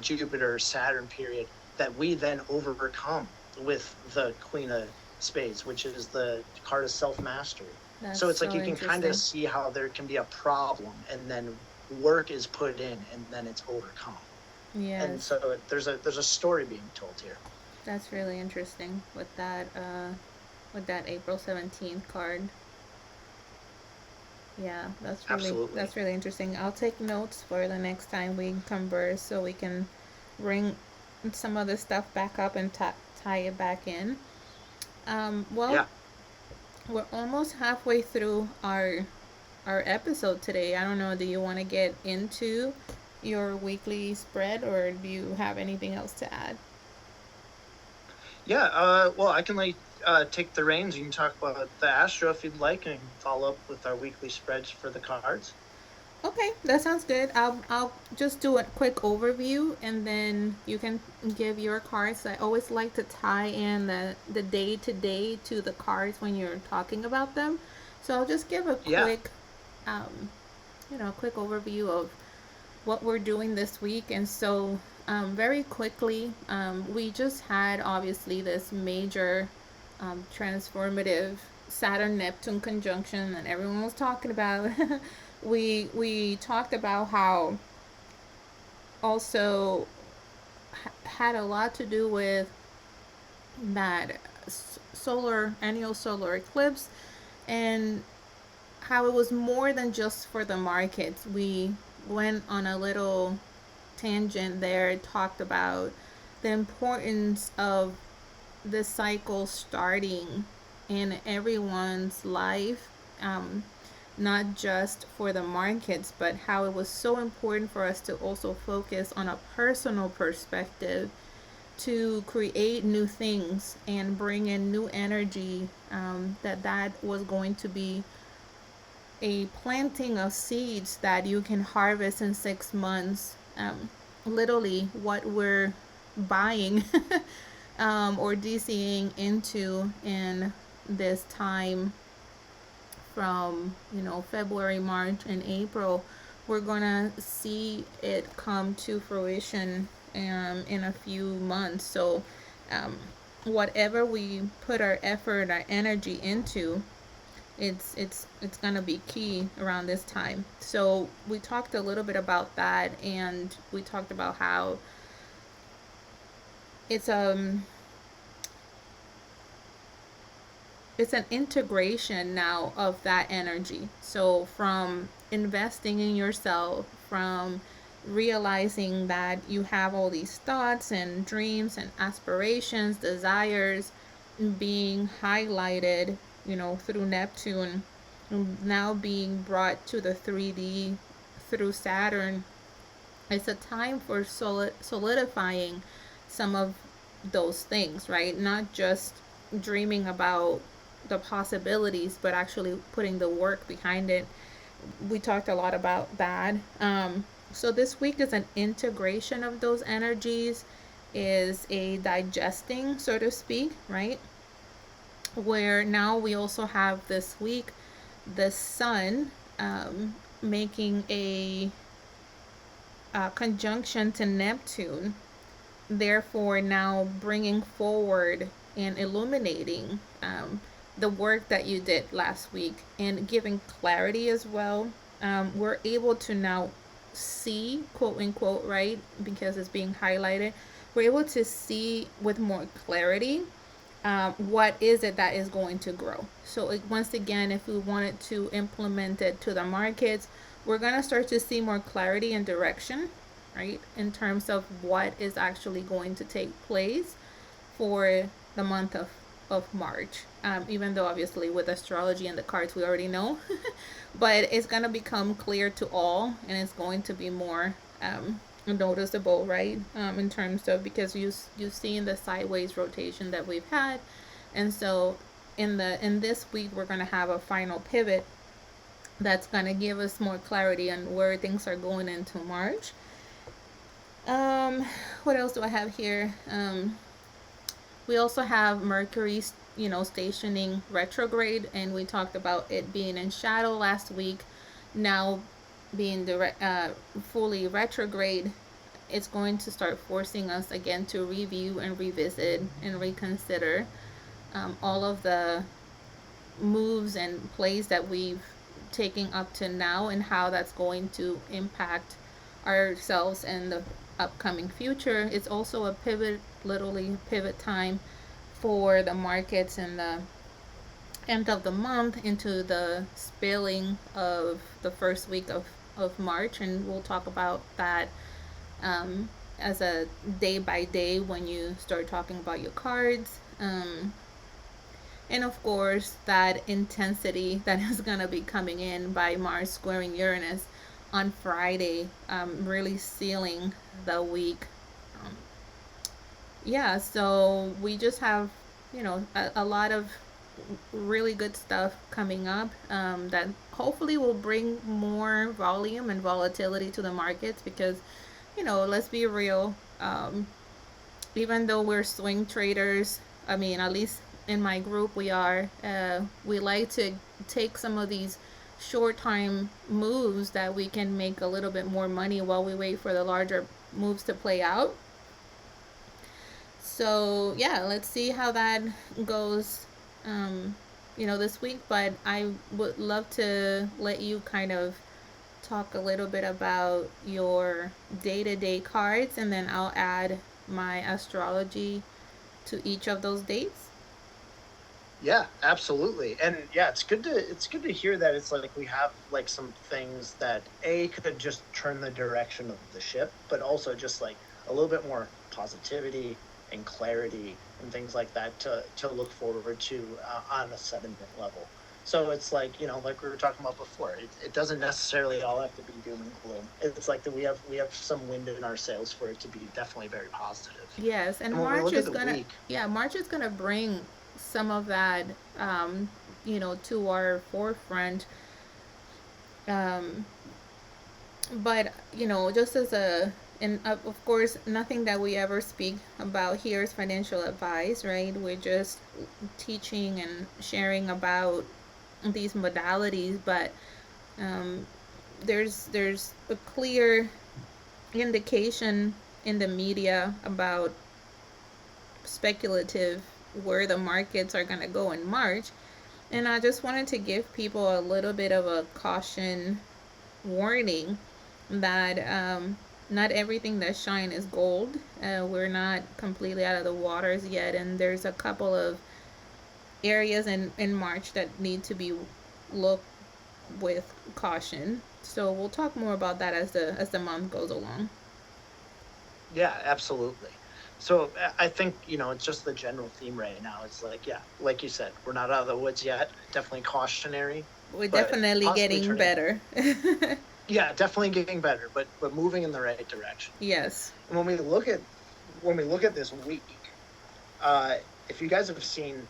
Jupiter, Saturn period that we then overcome with the Queen of Spades, which is the card of self mastery. That's So it's like so you can kind of interesting. see how there can be a problem, and then work is put in, and then it's overcome. And Yes. so there's a story being told here. That's really interesting with that April 17th card. Yeah, Absolutely. that's really interesting. I'll take notes for the next time we converse so we can bring some other stuff back up and tie it back in. Well, Yeah. we're almost halfway through our our episode today. I don't know, do you want to get into your weekly spread, or do you have anything else to add? Yeah, well, I can take the reins. You can talk about the Astro if you'd like, and follow up with our weekly spreads for the cards. Okay, that sounds good. I'll just do a quick overview, and then you can give your cards. I always like to tie in the day to day to the cards when you're talking about them. So I'll just give a Yeah, quick a quick overview of what we're doing this week. And so, very quickly, we just had obviously this major transformative Saturn Neptune conjunction that everyone was talking about. We talked about how also had a lot to do with that solar annual solar eclipse, and how it was more than just for the markets. We went on a little tangent there, talked about the importance of the cycle starting in everyone's life, um, not just for the markets, but how it was so important for us to also focus on a personal perspective to create new things and bring in new energy, that was going to be a planting of seeds that you can harvest in 6 months. Literally, what we're buying or DCing into in this time from February, March, and April, we're gonna see it come to fruition in a few months. So, um, whatever we put our effort, our energy into, it's gonna be key around this time. So we talked a little bit about that, and we talked about how it's it's an integration now of that energy. So from investing in yourself, from realizing that you have all these thoughts and dreams and aspirations, desires being highlighted, through Neptune, now being brought to the 3D through Saturn. It's a time for solidifying some of those things, right? Not just dreaming about the possibilities, but actually putting the work behind it. We talked a lot about that. So this week is an integration of those energies, is a digesting, so to speak, right? Where now we also have this week the sun, making a conjunction to Neptune, therefore now bringing forward and illuminating, the work that you did last week and giving clarity as well. We're able to now see, quote unquote, right, because it's being highlighted, we're able to see with more clarity, what is it that is going to grow. So once again, if we wanted to implement it to the markets, we're going to start to see more clarity and direction, right, in terms of what is actually going to take place for the month of March. Even though obviously with astrology and the cards we already know, but it's going to become clear to all, and it's going to be more noticeable, right? In terms of, because you've seen the sideways rotation that we've had, and so in this week we're going to have a final pivot that's going to give us more clarity on where things are going into March. Um, what else do I have here? We also have Mercury, stationing retrograde, and we talked about it being in shadow last week. Now being fully retrograde, it's going to start forcing us again to review and revisit and reconsider, all of the moves and plays that we've taken up to now, and how that's going to impact ourselves in the upcoming future. It's also a pivot, literally pivot time for the markets in the end of the month into the spilling of the first week of March. And we'll talk about that, as a day by day when you start talking about your cards. And of course, that intensity that is going to be coming in by Mars squaring Uranus on Friday, really sealing the week. Um, yeah, so we just have, a lot of really good stuff coming up, that hopefully will bring more volume and volatility to the markets because, let's be real. Even though we're swing traders, I mean, at least in my group, we like to take some of these short time moves that we can make a little bit more money while we wait for the larger moves to play out. So yeah, let's see how that goes, um, this week. But I would love to let you kind of talk a little bit about your day-to-day cards, and then I'll add my astrology to each of those dates. Yeah, absolutely. And yeah, it's good to hear that it's like we have like some things that A could just turn the direction of the ship, but also just like a little bit more positivity and clarity and things like that to look forward to on a sediment level. So it's like, like we were talking about before, it doesn't necessarily all have to be doom and gloom. It's like that we have some wind in our sails for it to be definitely very positive. Yes, and And when we March look at is the gonna, week, yeah, March is gonna bring some of that, to our forefront. Um, but just as a, and of course, nothing that we ever speak about here is financial advice, right? We're just teaching and sharing about these modalities, but um, there's a clear indication in the media about speculative where the markets are going to go in March. And I just wanted to give people a little bit of a caution warning that, not everything that shine is gold. We're not completely out of the waters yet, and there's a couple of areas in March that need to be looked with caution. So we'll talk more about that as the month goes along. yeah, absolutely. So I think, it's just the general theme right now. It's like, yeah, like you said, we're not out of the woods yet. Definitely cautionary, We're but definitely possibly getting turning, better. yeah, definitely getting better, but moving in the right direction. Yes. And when we look at this week, uh, if you guys have seen,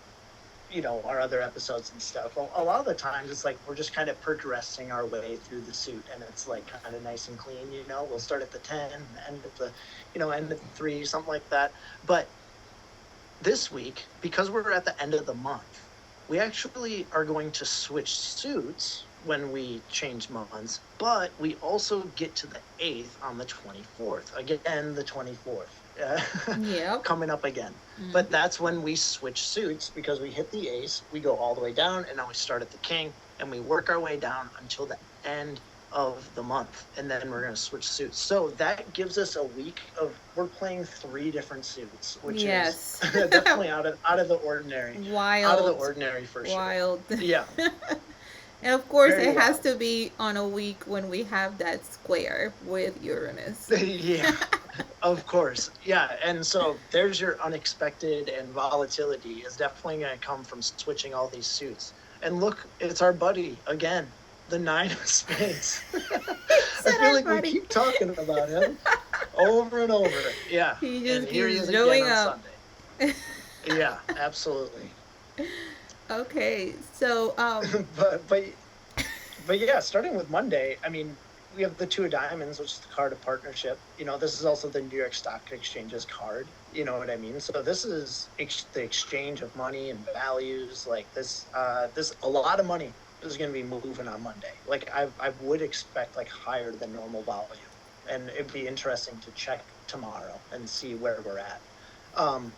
our other episodes and stuff, a lot of the times it's like we're just kind of progressing our way through the suit, and it's like kind of nice and clean. We'll start at the 10, end at the 3, something like that. But this week, because we're at the end of the month, we actually are going to switch suits when we change months, but we also get to the 8th on the 24th. Again, the 24th. Yep. Coming up again. Mm. But that's when we switch suits because we hit the ace, we go all the way down, and now we start at the king, and we work our way down until the end of the month, and then we're going to switch suits. So that gives us a week of we're playing 3 different suits, which is Yes. definitely out of the ordinary. Out of the Wild. ordinary for sure. Wild. Yeah, And of course, very it has wild. to be on a week when we have that square with Uranus. Yeah, of course. Yeah, and so there's your unexpected, and volatility is definitely going to come from switching all these suits. And look, it's our buddy again, the 9 of spades. I Said feel our like we buddy. keep talking about him over and over. Yeah, He and just here he keeps is again showing on up. Sunday. Yeah, absolutely. Okay, so but but but yeah, starting with Monday, I mean, we have the 2 of diamonds, which is the card of partnership. This is also the New York Stock Exchange's card. You know what I mean? So this is the exchange of money and values. Like this a lot of money is going to be moving on Monday. Like I would expect like higher than normal volume, and it'd be interesting to check tomorrow and see where we're at. Um,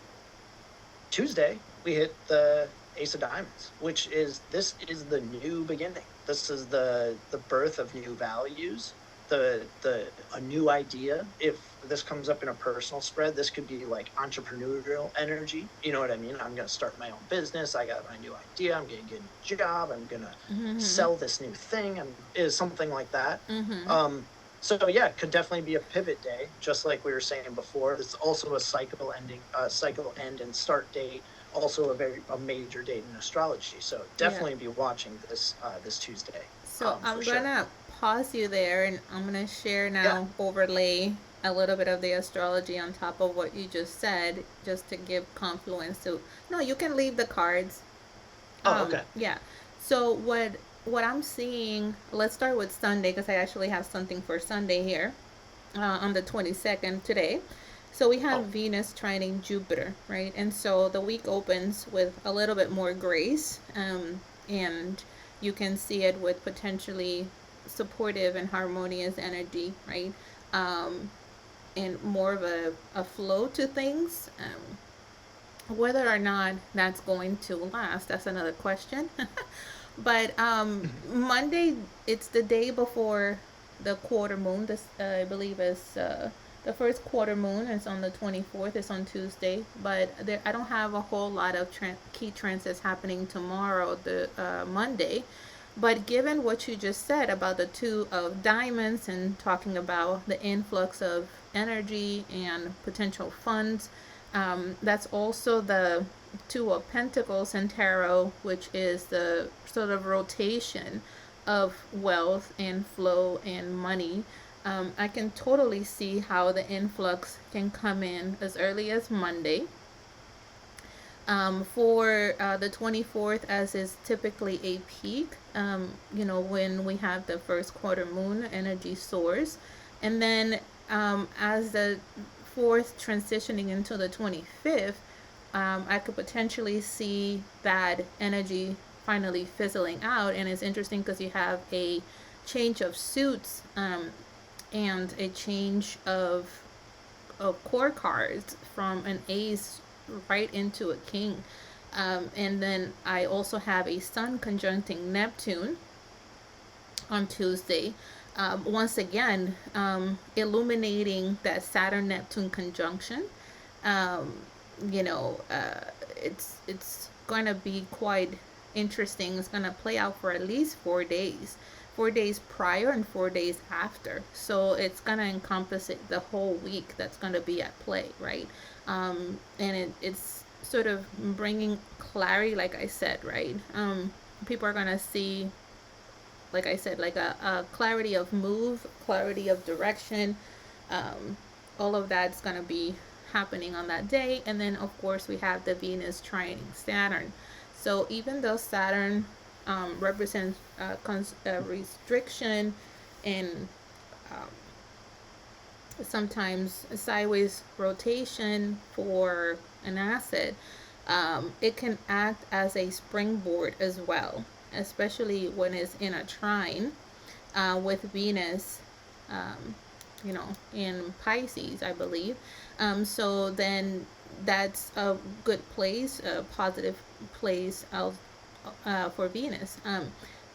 Tuesday, we hit the Ace of Diamonds, which is this is the new beginning. This is the birth of new values, the a new idea. If this comes up in a personal spread, this could be like entrepreneurial energy. You know what I mean? I'm gonna start my own business. I got my new idea. I'm gonna get a new job. I'm gonna mhm, sell this new thing, and is something like that. mhm, So yeah, it could definitely be a pivot day, just like we were saying before. It's also a cycle end and start date, also a major date in astrology. So Yeah. definitely be watching this Tuesday, So for I'm sure. gonna pause you there and I'm gonna share Yeah. now, overlay a little bit of the astrology on top of what you just said, just to give confluence to. No, you can leave the cards. Oh, okay. Yeah. So what I'm seeing, let's start with Sunday because I actually have something for Sunday here, on the 22nd today. So we have Oh, Venus trining Jupiter, right? And so the week opens with a little bit more grace, and you can see it with potentially supportive and harmonious energy, right? Um, and more of a flow to things. Whether or not that's going to last, that's another question. But mhm. Monday, it's the day before the quarter moon. This, I believe, is the first quarter moon is on the 24th. It's on Tuesday. But there, I don't have a whole lot of key transits happening tomorrow, the Monday. But given what you just said about the two of diamonds and talking about the influx of energy and potential funds, that's also the Two of Pentacles in tarot, which is the sort of rotation of wealth and flow and money. I can totally see how the influx can come in as early as Monday. For the 24th, as is typically a peak, when we have the first quarter moon energy source. And then as the fourth transitioning into the 25th, I could potentially see that energy finally fizzling out. And it's interesting because you have a change of suits, and a change of core cards from an ace right into a king. And then I also have a sun conjuncting Neptune on Tuesday. Once again, illuminating that Saturn Neptune conjunction. Um, it's going to be quite interesting. It's going to play out for at least 4 days. 4 days prior and 4 days after. So it's going to encompass the whole week that's going to be at play, right? And it's sort of bringing clarity, like I said, right? People are going to see, like I said, like a clarity of move, clarity of direction. Um, all of that's going to be happening on that day. And then, of course, we have the Venus trining Saturn. So even though Saturn represents restriction and um, sometimes a sideways rotation for an asset, it can act as a springboard as well, especially when it's in a trine with Venus, um, in Pisces, I believe. So then that's a good place, a positive place for Venus.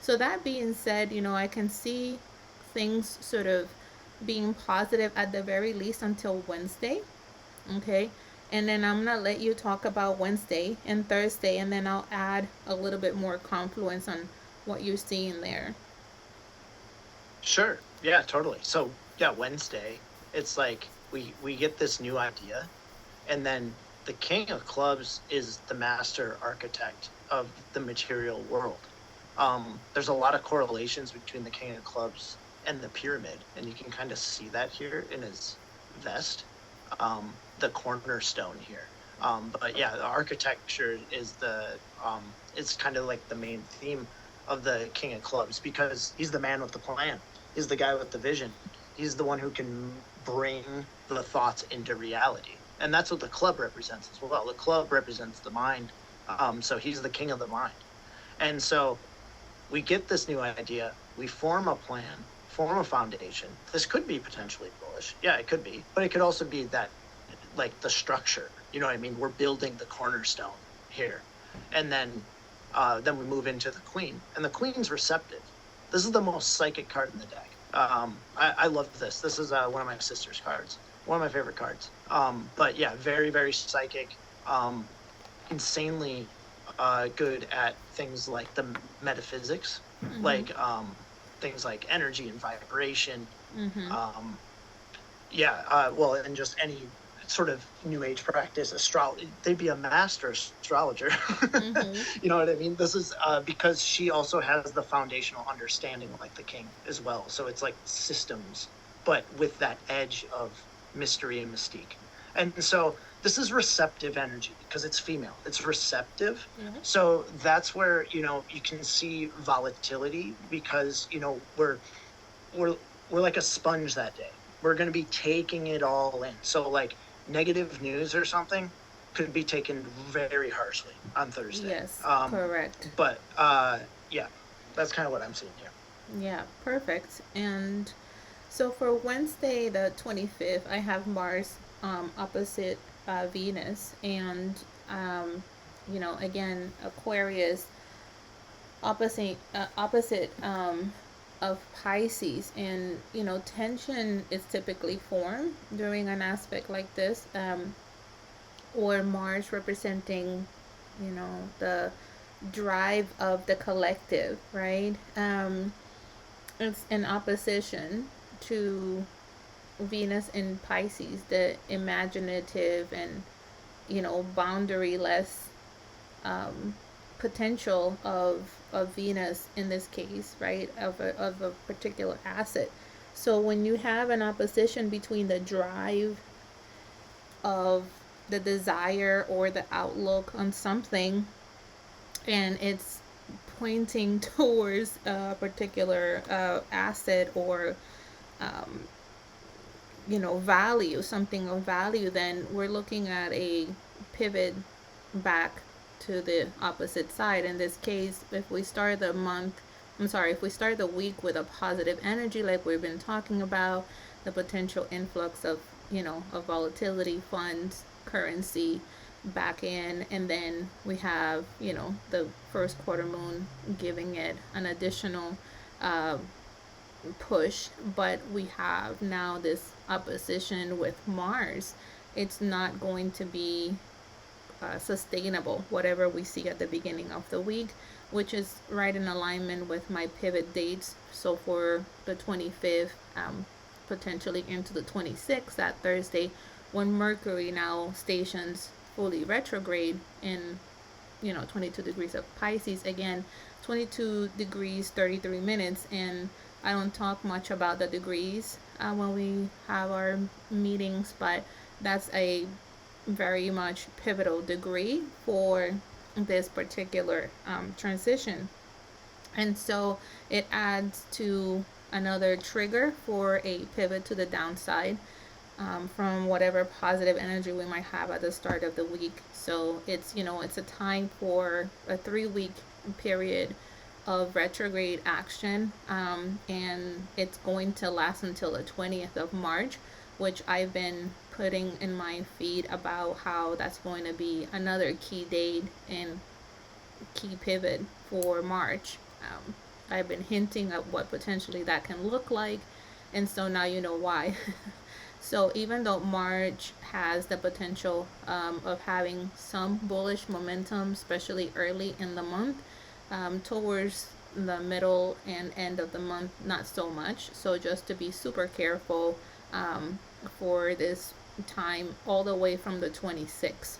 So that being said, I can see things sort of being positive at the very least until Wednesday. Okay. And then I'm going to let you talk about Wednesday and Thursday, and then I'll add a little bit more confluence on what you're seeing there. Sure. Yeah, totally. So yeah, Wednesday, it's like we get this new idea, and then the King of Clubs is the master architect of the material world. There's a lot of correlations between the King of Clubs and the pyramid, and you can kind of see that here in his vest, the cornerstone here. But yeah, the architecture is it's kind of like the main theme of the King of Clubs because he's the man with the plan. He's the guy with the vision. He's the one who can bring the thoughts into reality. And that's what the club represents as well. The club represents the mind. So he's the king of the mind. And so we get this new idea, we form a plan, form a foundation. This could be potentially bullish. Yeah, it could be. But it could also be that, like, the structure. You know what I mean? We're building the cornerstone here. And then we move into the queen. And the queen's receptive. This is the most psychic card in the deck. I love this. This is one of my sister's cards. One of my favorite cards. But yeah, very, very psychic. Insanely good at things like the metaphysics, Mm-hmm. like things like energy and vibration. Mm-hmm. Um, yeah, well, and just any sort of new age practice astrology. They'd be a master astrologer. Mm-hmm. You know what I mean? This is because she also has the foundational understanding like the king as well. So it's like systems, but with that edge of mystery and mystique. And so this is receptive energy because it's female. It's receptive. Yeah. So that's where, you know, you can see volatility because, you know, we're we're like a sponge that day. We're going to be taking it all in. So like negative news or something could be taken very harshly on Thursday. Yes, correct. But yeah, that's kind of what I'm seeing here. Yeah, perfect. And so for Wednesday, the 25th, I have Mars opposite Venus. And, again, Aquarius opposite of Pisces. And, tension is typically formed during an aspect like this, or Mars representing, the drive of the collective, right? It's in opposition to Venus in Pisces, the imaginative and boundaryless um, potential of Venus in this case, right? Of a particular asset. So when you have an opposition between the drive of the desire or the outlook on something, and it's pointing towards a particular asset or um, value, something of value, then we're looking at a pivot back to the opposite side. In this case, if we start the month, if we start the week with a positive energy, like we've been talking about, the potential influx of, of volatility, funds, currency back in, and then we have, the first quarter moon giving it an additional uh, push, but we have now this opposition with Mars. It's not going to be sustainable, whatever we see at the beginning of the week, which is right in alignment with my pivot dates. So for the 25th, potentially into the 26th, that Thursday, when Mercury now stations fully retrograde in 22 degrees of Pisces, again 22 degrees 33 minutes. And I don't talk much about the degrees when we have our meetings, but that's a very much pivotal degree for this particular transition. And so it adds to another trigger for a pivot to the downside from whatever positive energy we might have at the start of the week. So it's a time for a 3-week period of retrograde action, and it's going to last until the 20th of March, which I've been putting in my feed about how that's going to be another key date and key pivot for March. I've been hinting at what potentially that can look like, and so now you know why. So even though March has the potential of having some bullish momentum, especially early in the month, towards the middle and end of the month, not so much. So just to be super careful for this time all the way from the 26th.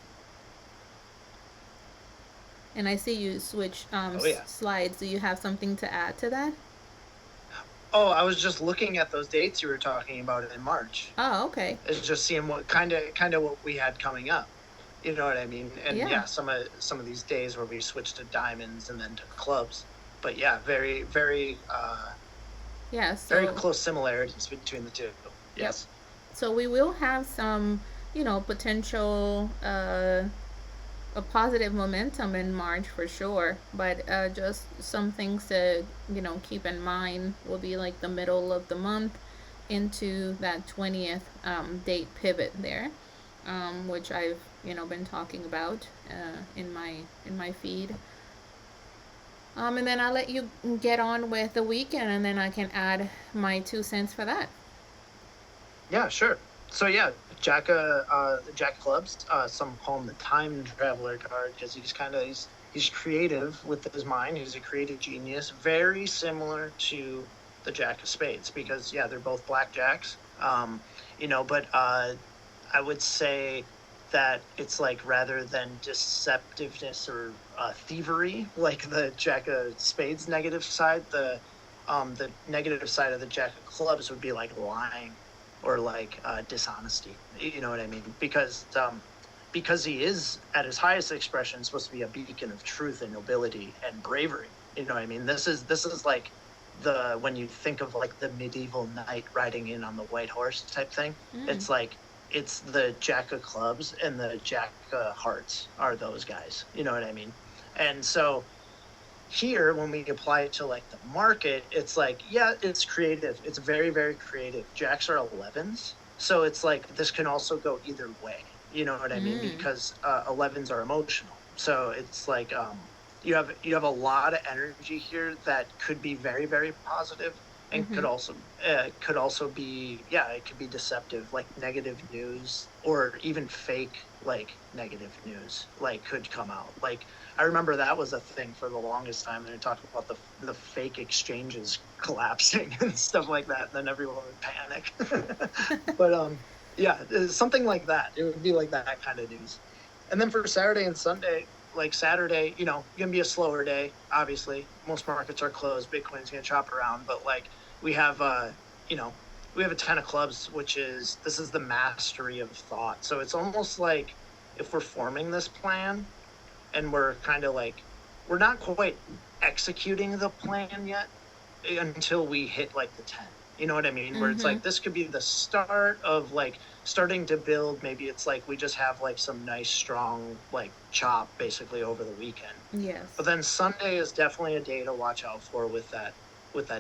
And I see you switch slides. Do you have something to add to that? Oh, I was just looking at those dates you were talking about in March. Oh, okay. It's just seeing what kind of what we had coming up. You know what I mean? And yeah, some of these days where we switched to diamonds and then to clubs. But yeah, very very very close similarities between the two. Yes. Yep. So we will have some, potential a positive momentum in March for sure, but just some things to keep in mind will be like the middle of the month into that 20th date pivot there, which I've been talking about in my feed. And then I'll let you get on with the weekend, and then I can add my 2 cents for that. Yeah, sure. So yeah, the Jack of Clubs. Some call him the time traveler card because he's creative with his mind. He's a creative genius, very similar to the Jack of Spades because yeah, they're both blackjacks. But I would say that it's like rather than deceptiveness or thievery, like the Jack of Spades negative side, the negative side of the Jack of Clubs would be like lying or like dishonesty. You know what I mean? Because he is at his highest expression supposed to be a beacon of truth and nobility and bravery. You know what I mean? This is like the when you think of like the medieval knight riding in on the white horse type thing. Mm. It's like it's the Jack of Clubs and the Jack of Hearts are those guys. You know what I mean? And so here, when we apply it to like the market, it's like, yeah, it's creative. It's very, very creative. Jacks are 11s. So it's like this can also go either way. You know what I mean? Mm. Because 11s are emotional. So it's like you have a lot of energy here that could be very, very positive and Mm-hmm. could also be, yeah, it could be deceptive, like negative news or even fake like negative news like could come out. Like I remember that was a thing for the longest time, and they talked about the fake exchanges collapsing and stuff like that. And then everyone would panic. But yeah, something like that. It would be like that kind of news. And then for Saturday and Sunday, like Saturday, gonna be a slower day. Obviously, most markets are closed. Bitcoin's gonna chop around, but like we have, you know, we have a 10 of clubs, which is this is the mastery of thought. So it's almost like if we're forming this plan and we're kind of like we're not quite executing the plan yet until we hit like the 10. You know what I mean? Where it's Mm-hmm. like this could be the start of like starting to build. Maybe it's like we just have like some nice strong like chop basically over the weekend. But Yes. then Sunday is definitely a day to watch out for with that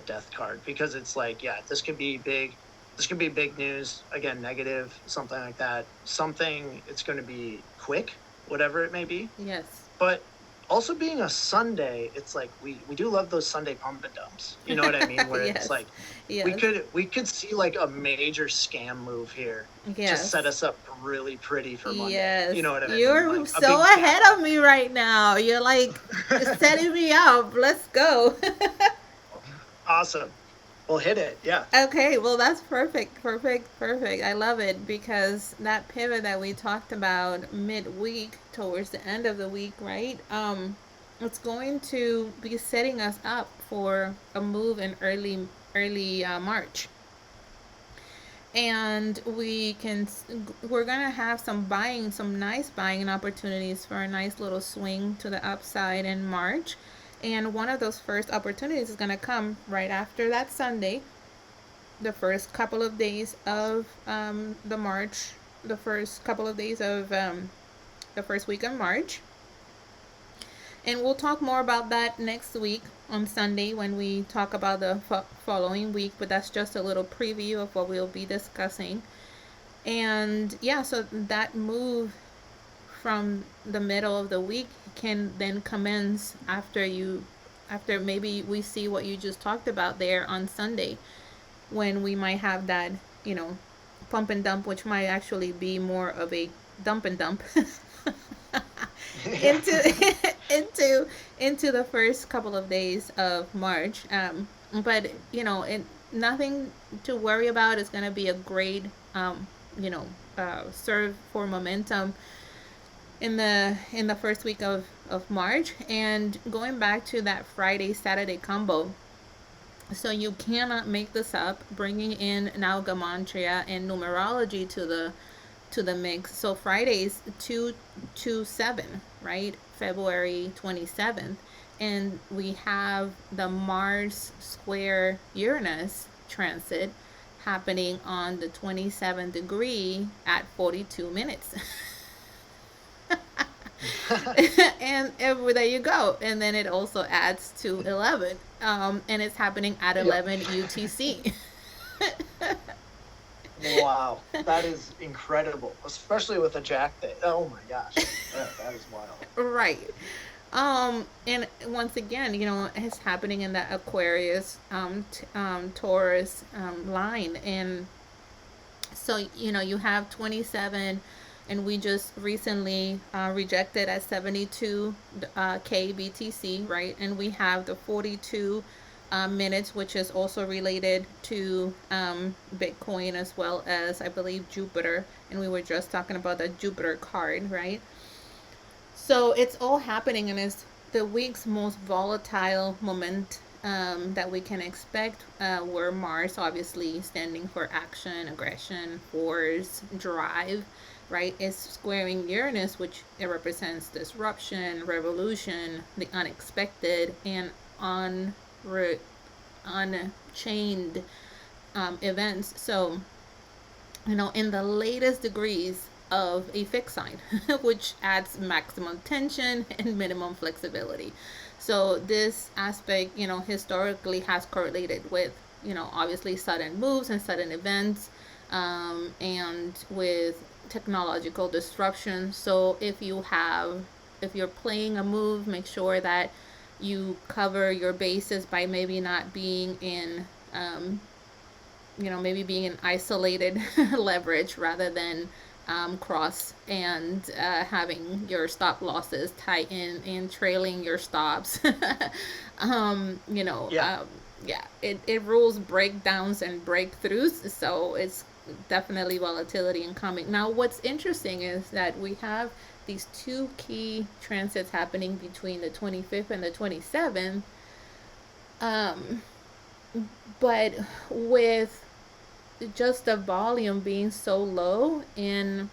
death card, because it's like, yeah, this could be big. This could be big news, again, negative, something like that. Something, it's going to be quick, whatever it may be. Yes. But also being a Sunday, it's like we do love those Sunday pump and dumps. You know what I mean? Where it's Yes. like we Yes. could we could see like a major scam move here to set Yes. us up really pretty for Monday. Yes. You know what I mean? You're Like a so big ahead gap of me right now. You're like setting me up. Let's go. up. Awesome. Well, hit it. Yeah. Okay, well that's perfect, perfect, perfect. I love it because that pivot that we talked about midweek towards the end of the week, right? It's going to be setting us up for a move in early March. And we're going to have some nice buying opportunities for a nice little swing to the upside in March. And one of those first opportunities is going to come right after that Sunday, the first couple of days of the March, the first couple of days of the first week of March. And we'll talk more about that next week on Sunday when we talk about the following week, but that's just a little preview of what we'll be discussing. And yeah, so that move from the middle of the week can then commence after maybe we see what you just talked about there on Sunday, when we might have that, you know, pump and dump, which might actually be more of a dump and dump Yeah. into into into the first couple of days of March. But nothing to worry about. It's gonna be a great, you know, serve for momentum in the first week of March. And going back to that Friday Saturday combo, so you cannot make this up. Bringing in now gematria and numerology to the mix. So Friday's 227, right? February 27th, and we have the Mars square Uranus transit happening on the 27th degree at 42 minutes. and there you go. And then it also adds to 11, and it's happening at Yep. 11 UTC. Wow, that is incredible, especially with a Jack Day. Oh my gosh, that is wild. Right. And once again, it's happening in that Aquarius, Taurus, line. And so, you have 27, and we just recently rejected at 72 K BTC, right? And we have the 42 minutes, which is also related to Bitcoin, as well as, I believe, Jupiter. And we were just talking about the Jupiter card, right? So it's all happening, and it's the week's most volatile moment that we can expect. Where Mars, obviously standing for action, aggression, force, drive, right, is squaring Uranus, which it represents disruption, revolution, the unexpected, and unchained events. So, in the latest degrees of a fixed sign, which adds maximum tension and minimum flexibility. So this aspect, historically has correlated with, obviously sudden moves and sudden events, and with technological disruption. So if you're playing a move, make sure that you cover your bases by maybe not being in maybe being an isolated leverage rather than cross, and having your stop losses tighten and trailing your stops. um, you know, Yeah, um, yeah, it rules breakdowns and breakthroughs. So it's definitely volatility incoming. Now, what's interesting is that we have these two key transits happening between the 25th and the 27th. Um, but with just the volume being so low in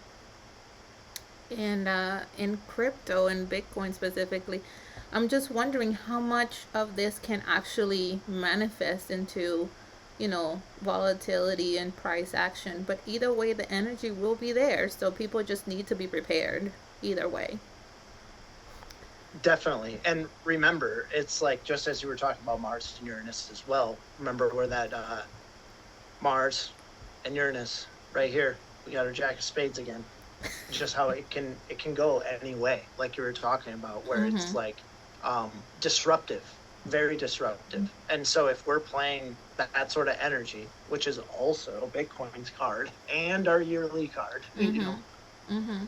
crypto and Bitcoin specifically, I'm just wondering how much of this can actually manifest into, volatility and price action. But either way, the energy will be there, so people just need to be prepared either way. definitely. And remember, it's like just as you were talking about Mars and Uranus as well. Remember where that Mars and Uranus right here. We got our Jack of Spades again. Just how it can go any way, like you were talking about, where it's Mm-hmm. like disruptive, very disruptive. And so if we're playing that sort of energy, which is also Bitcoin's card and our yearly card, Mm-hmm. Mm-hmm.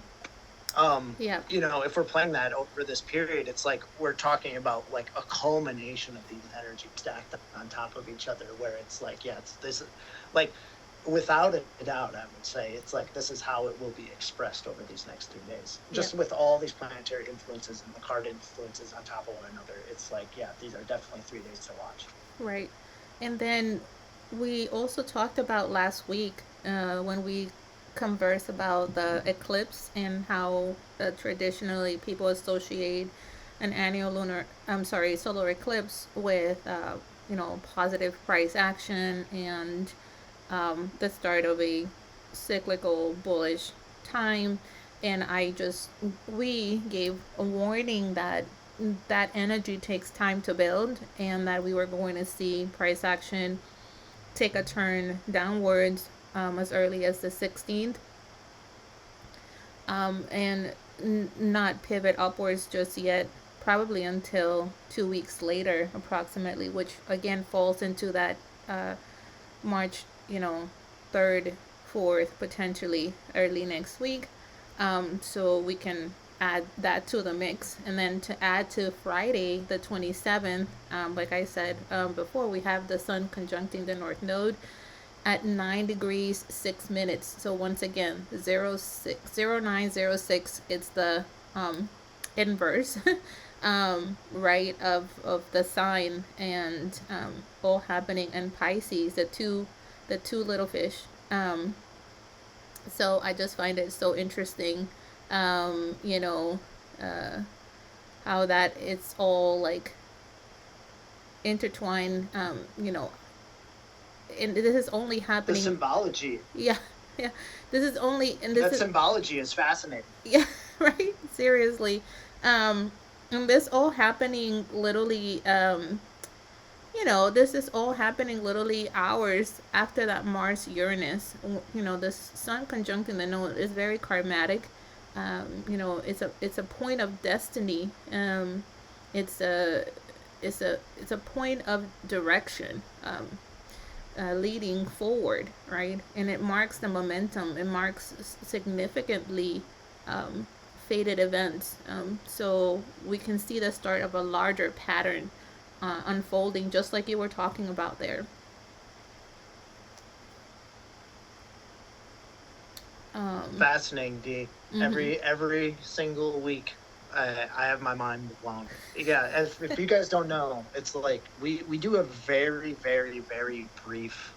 Yeah. if we're playing that over this period, it's like we're talking about like a culmination of these energies stacked on top of each other, where it's like, yeah, it's this, like, without a doubt, I would say it's like this is how it will be expressed over these next 3 days, Yep. just with all these planetary influences and the card influences on top of one another. It's like, yeah, these are definitely 3 days to watch. Right. And then we also talked about last week, when we conversed about the eclipse and how traditionally people associate an annual solar eclipse with, positive price action, and the start of a cyclical bullish time. And we gave a warning that that energy takes time to build, and that we were going to see price action take a turn downwards as early as the 16th, and not pivot upwards just yet, probably until 2 weeks later, approximately, which again falls into that uh, March, 3rd, 4th, potentially early next week. So we can add that to the mix. And then to add to Friday, the 27th, like I said before, we have the sun conjuncting the North Node at 9 degrees 6 minutes. So once again, 0906, it's the inverse, right, of the sign, and all happening in Pisces, the two little fish. So I just find it so interesting, um, you know, uh, how that it's all like intertwined, and this is only The happening. symbology, Yeah, yeah. This is only, and this that is, symbology is fascinating. yeah, right. Seriously, um, and this all happening literally. This is all happening literally hours after that Mars Uranus. This Sun conjuncting the Node is very karmatic. It's a point of destiny. It's a it's a point of direction. Leading forward, right? And it marks the momentum. It marks significantly um, faded events. So we can see the start of a larger pattern unfolding, just like you were talking about there. Fascinating, D. Mm-hmm. Every single week, I have my mind blown. Yeah, if you guys don't know, it's like we do a very very brief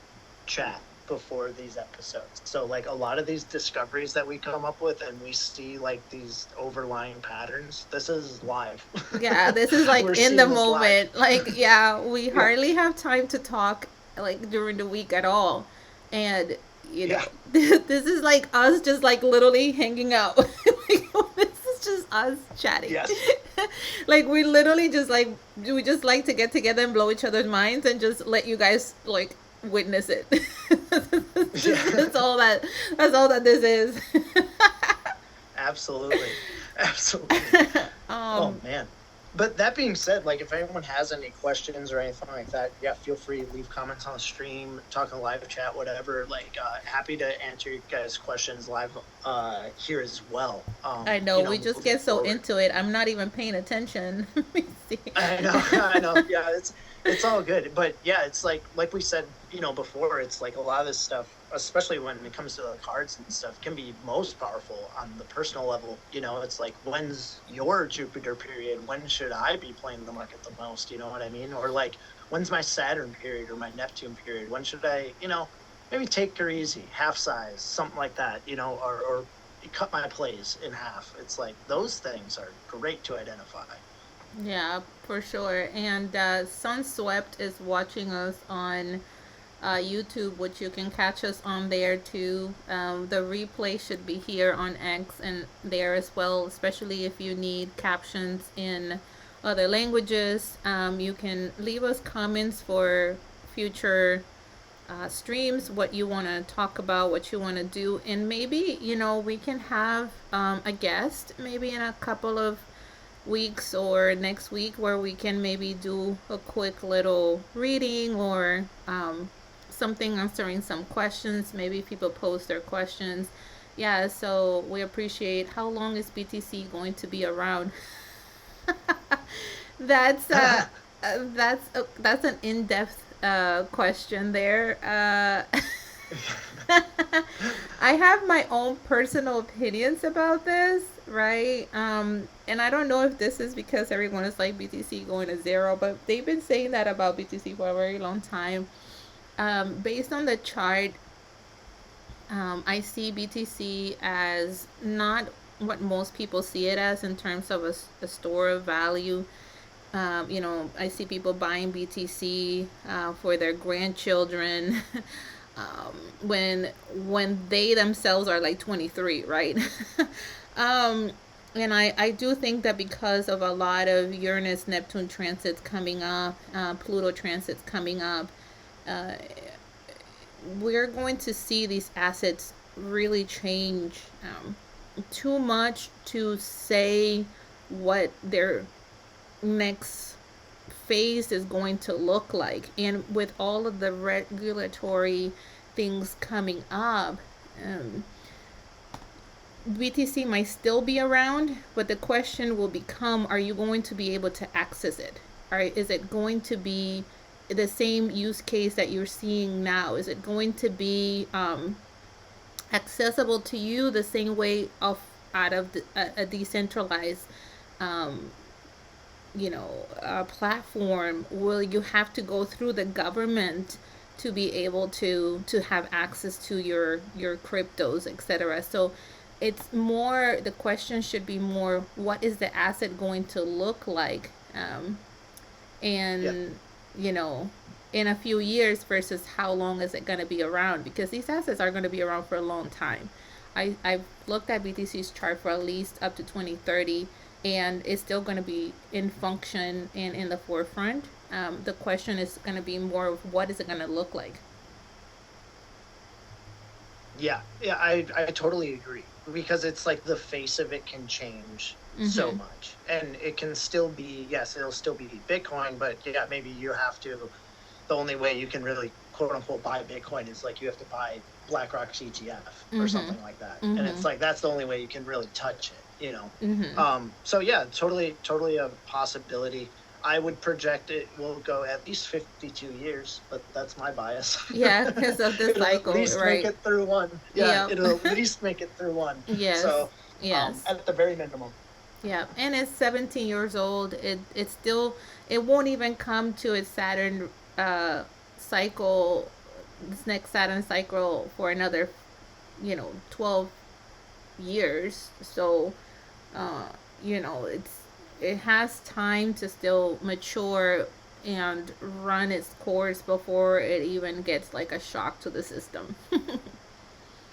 chat before these episodes. So like a lot of these discoveries that we come up with, and we see like these overlying patterns. This is live. Yeah, this is like We're in the seeing this live. moment. Like, yeah, we Yeah, hardly have time to talk like during the week at all. And, yeah, this is like us just like literally hanging out. Like, this is just us chatting. yes, Like, we literally just like, we just like to get together and blow each other's minds and just let you guys like witness it. yeah. That's all that this is. Absolutely. Absolutely. Oh um, man. But that being said, like if anyone has any questions or anything like that, yeah, feel free to leave comments on the stream, talk in live chat, whatever. Like happy to answer you guys' questions live here as well. I know, we just Moving get so forward. into it. I'm not even paying attention. Let me see. I know, I know. Yeah, it's all good. But yeah, it's like we said, before, it's like a lot of this stuff, especially when it comes to the cards and stuff, can be most powerful on the personal level. It's like, when's your Jupiter period? When should I be playing the market the most? You know what I mean? Or like, when's my Saturn period or my Neptune period? When should I, maybe take her easy, half size, something like that, or cut my plays in half. It's like those things are great to identify. Yeah, for sure. And Sunswept is watching us on YouTube, which you can catch us on there too. The replay should be here on X and there as well, especially if you need captions in other languages. You can leave us comments for future streams, what you want to talk about, what you want to do, and maybe, we can have a guest maybe in a couple of weeks or next week where we can maybe do a quick little reading or something, answering some questions. Maybe people post their questions. Yeah, so we appreciate. How long is BTC going to be around? that's that's an in-depth question there. I have my own personal opinions about this, right? And I don't know if this is because everyone is like BTC going to zero, but they've been saying that about BTC for a very long time. Based on the chart, I see BTC as not what most people see it as in terms of a store of value. I see people buying BTC for their grandchildren when they themselves are like 23, right? um, and I do think that because of a lot of Uranus Neptune transits coming up, Pluto transits coming up, uh, we're going to see these assets really change too much to say what their next phase is going to look like. And with all of the regulatory things coming up, um, BTC might still be around, but the question will become, are you going to be able to access it? Is it going to be the same use case that you're seeing now? Is it going to be accessible to you the same way of out of a decentralized um, platform? Will you have to go through the government to be able to have access to your cryptos, etc.? So it's more, the question should be more, what is the asset going to look like, Yeah. and in a few years versus how long is it going to be around, because these assets are going to be around for a long time. I've looked at BTC's chart for at least up to 2030, and it's still going to be in function and in the forefront. The question is going to be more of what is it going to look like. Yeah, yeah, I totally agree, because it's like the face of it can change so Mm-hmm. much, and it can still be, yes, it'll still be Bitcoin, but yeah, maybe you have to, the only way you can really quote unquote buy Bitcoin is like you have to buy BlackRock's ETF or Mm-hmm. something like that, and Mm-hmm. it's like that's the only way you can really touch it. Mm-hmm. So yeah, totally a possibility. I would project it will go at least 52 years, but that's my bias. Yeah, because of the It'll at cycle, least make right? it through one. Yeah, Yep. it'll at least make it through one. Yes. So, Yes. at the very minimum. Yeah, and it's 17 years old. It's still, it won't even come to its Saturn uh cycle, this next Saturn cycle, for another 12 years. So uh it has time to still mature and run its course before it even gets like a shock to the system.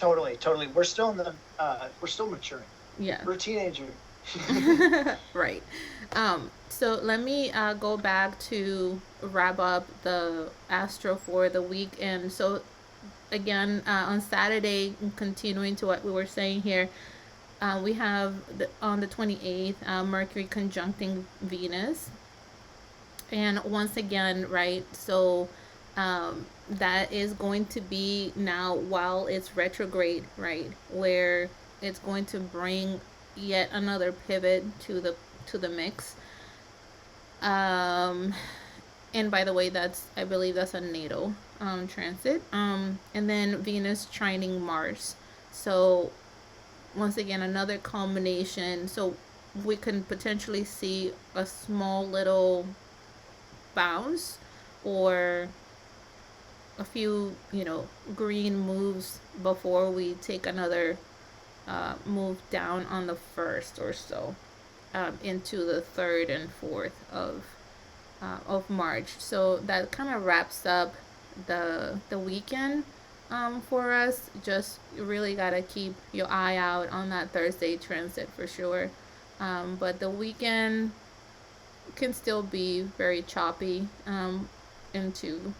Totally, totally. We're still maturing. Yeah. We're a teenager. Right. So let me go back to wrap up the Astro for the weekend. So again, on Saturday, continuing to what we were saying here, we have on the 28th, Mercury conjuncting Venus. And once again, right, so that is going to be now while it's retrograde, right, where it's going to bring yet another pivot to the mix. Um, and by the way, that's, I believe that's a natal transit. And then Venus trining Mars. So once again, another combination. So we can potentially see a small little bounce or a few, green moves before we take another move down on the first or so, into the third and fourth of March. So that kind of wraps up the weekend for us. Just you really gotta keep your eye out on that Thursday transit for sure. But the weekend can still be very choppy into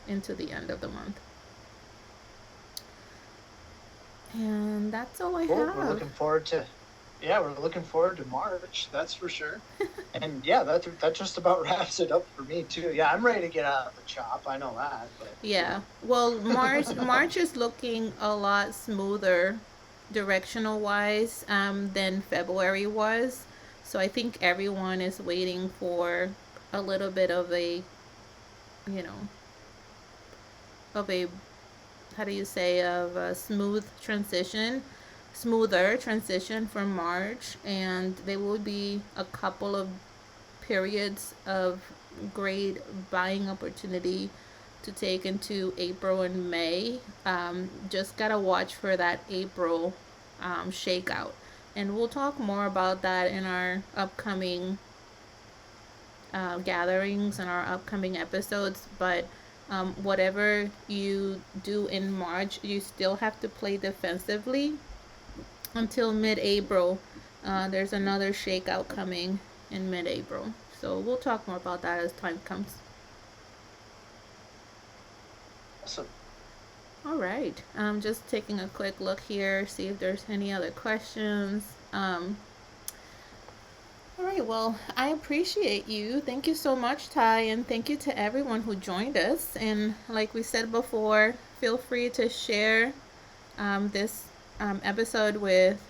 the end of the month. And that's all I Cool. have. We're looking forward to March. That's for sure. And yeah, that just about wraps it up for me too. Yeah, I'm ready to get out of the chop. I know that, but Yeah. Well, March is looking a lot smoother directional wise than February was. So I think everyone is waiting for a little bit of a, you know, of a, how do you say, of a smoother transition from March, and there will be a couple of periods of great buying opportunity to take into April and May. Just gotta watch for that April shakeout, and we'll talk more about that in our upcoming gatherings and our upcoming episodes. But whatever you do in March, you still have to play defensively until mid-April. There's another shakeout coming in mid-April, so we'll talk more about that as time comes. awesome. All right. Just taking a quick look here, see if there's any other questions. All right. Well, I appreciate you. Thank you so much, Ty, and thank you to everyone who joined us. And like we said before, feel free to share this episode with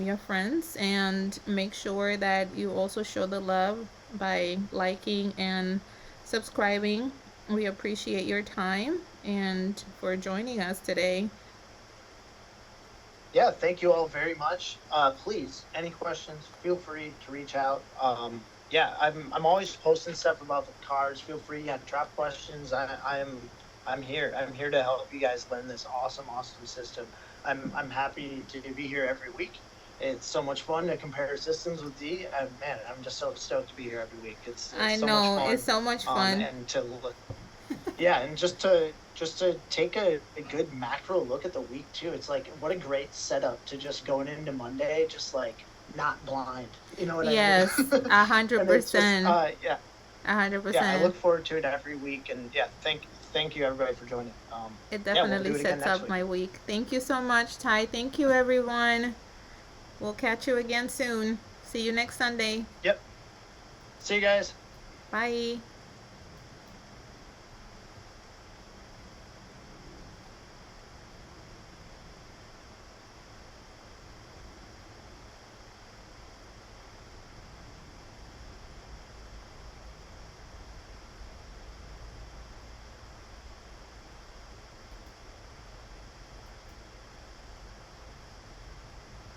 your friends, and make sure that you also show the love by liking and subscribing. We appreciate your time and for joining us today. Yeah, thank you all very much. Please, any questions, feel free to reach out. Yeah, I'm always posting stuff about the cards. Feel free, yeah, drop questions. I'm here. I'm here to help you guys learn this awesome system. I'm happy to be here every week. It's so much fun to compare systems with D. And man, I'm just so stoked to be here every week. I It's so much know fun. it's so much fun. And to look, yeah, and just to take a good macro look at the week too. It's like what a great setup to just going into Monday, just like not blind. You know what Yes, I mean? a hundred And it's just percent, yeah, a hundred yeah. I look percent. forward to it every week, and yeah, thank you everybody for joining. It Yeah, we'll definitely do it again sets next up week. my week. Thank you so much, Ty. Thank you, everyone. We'll catch you again soon. See you next Sunday. Yep. See you guys. Bye.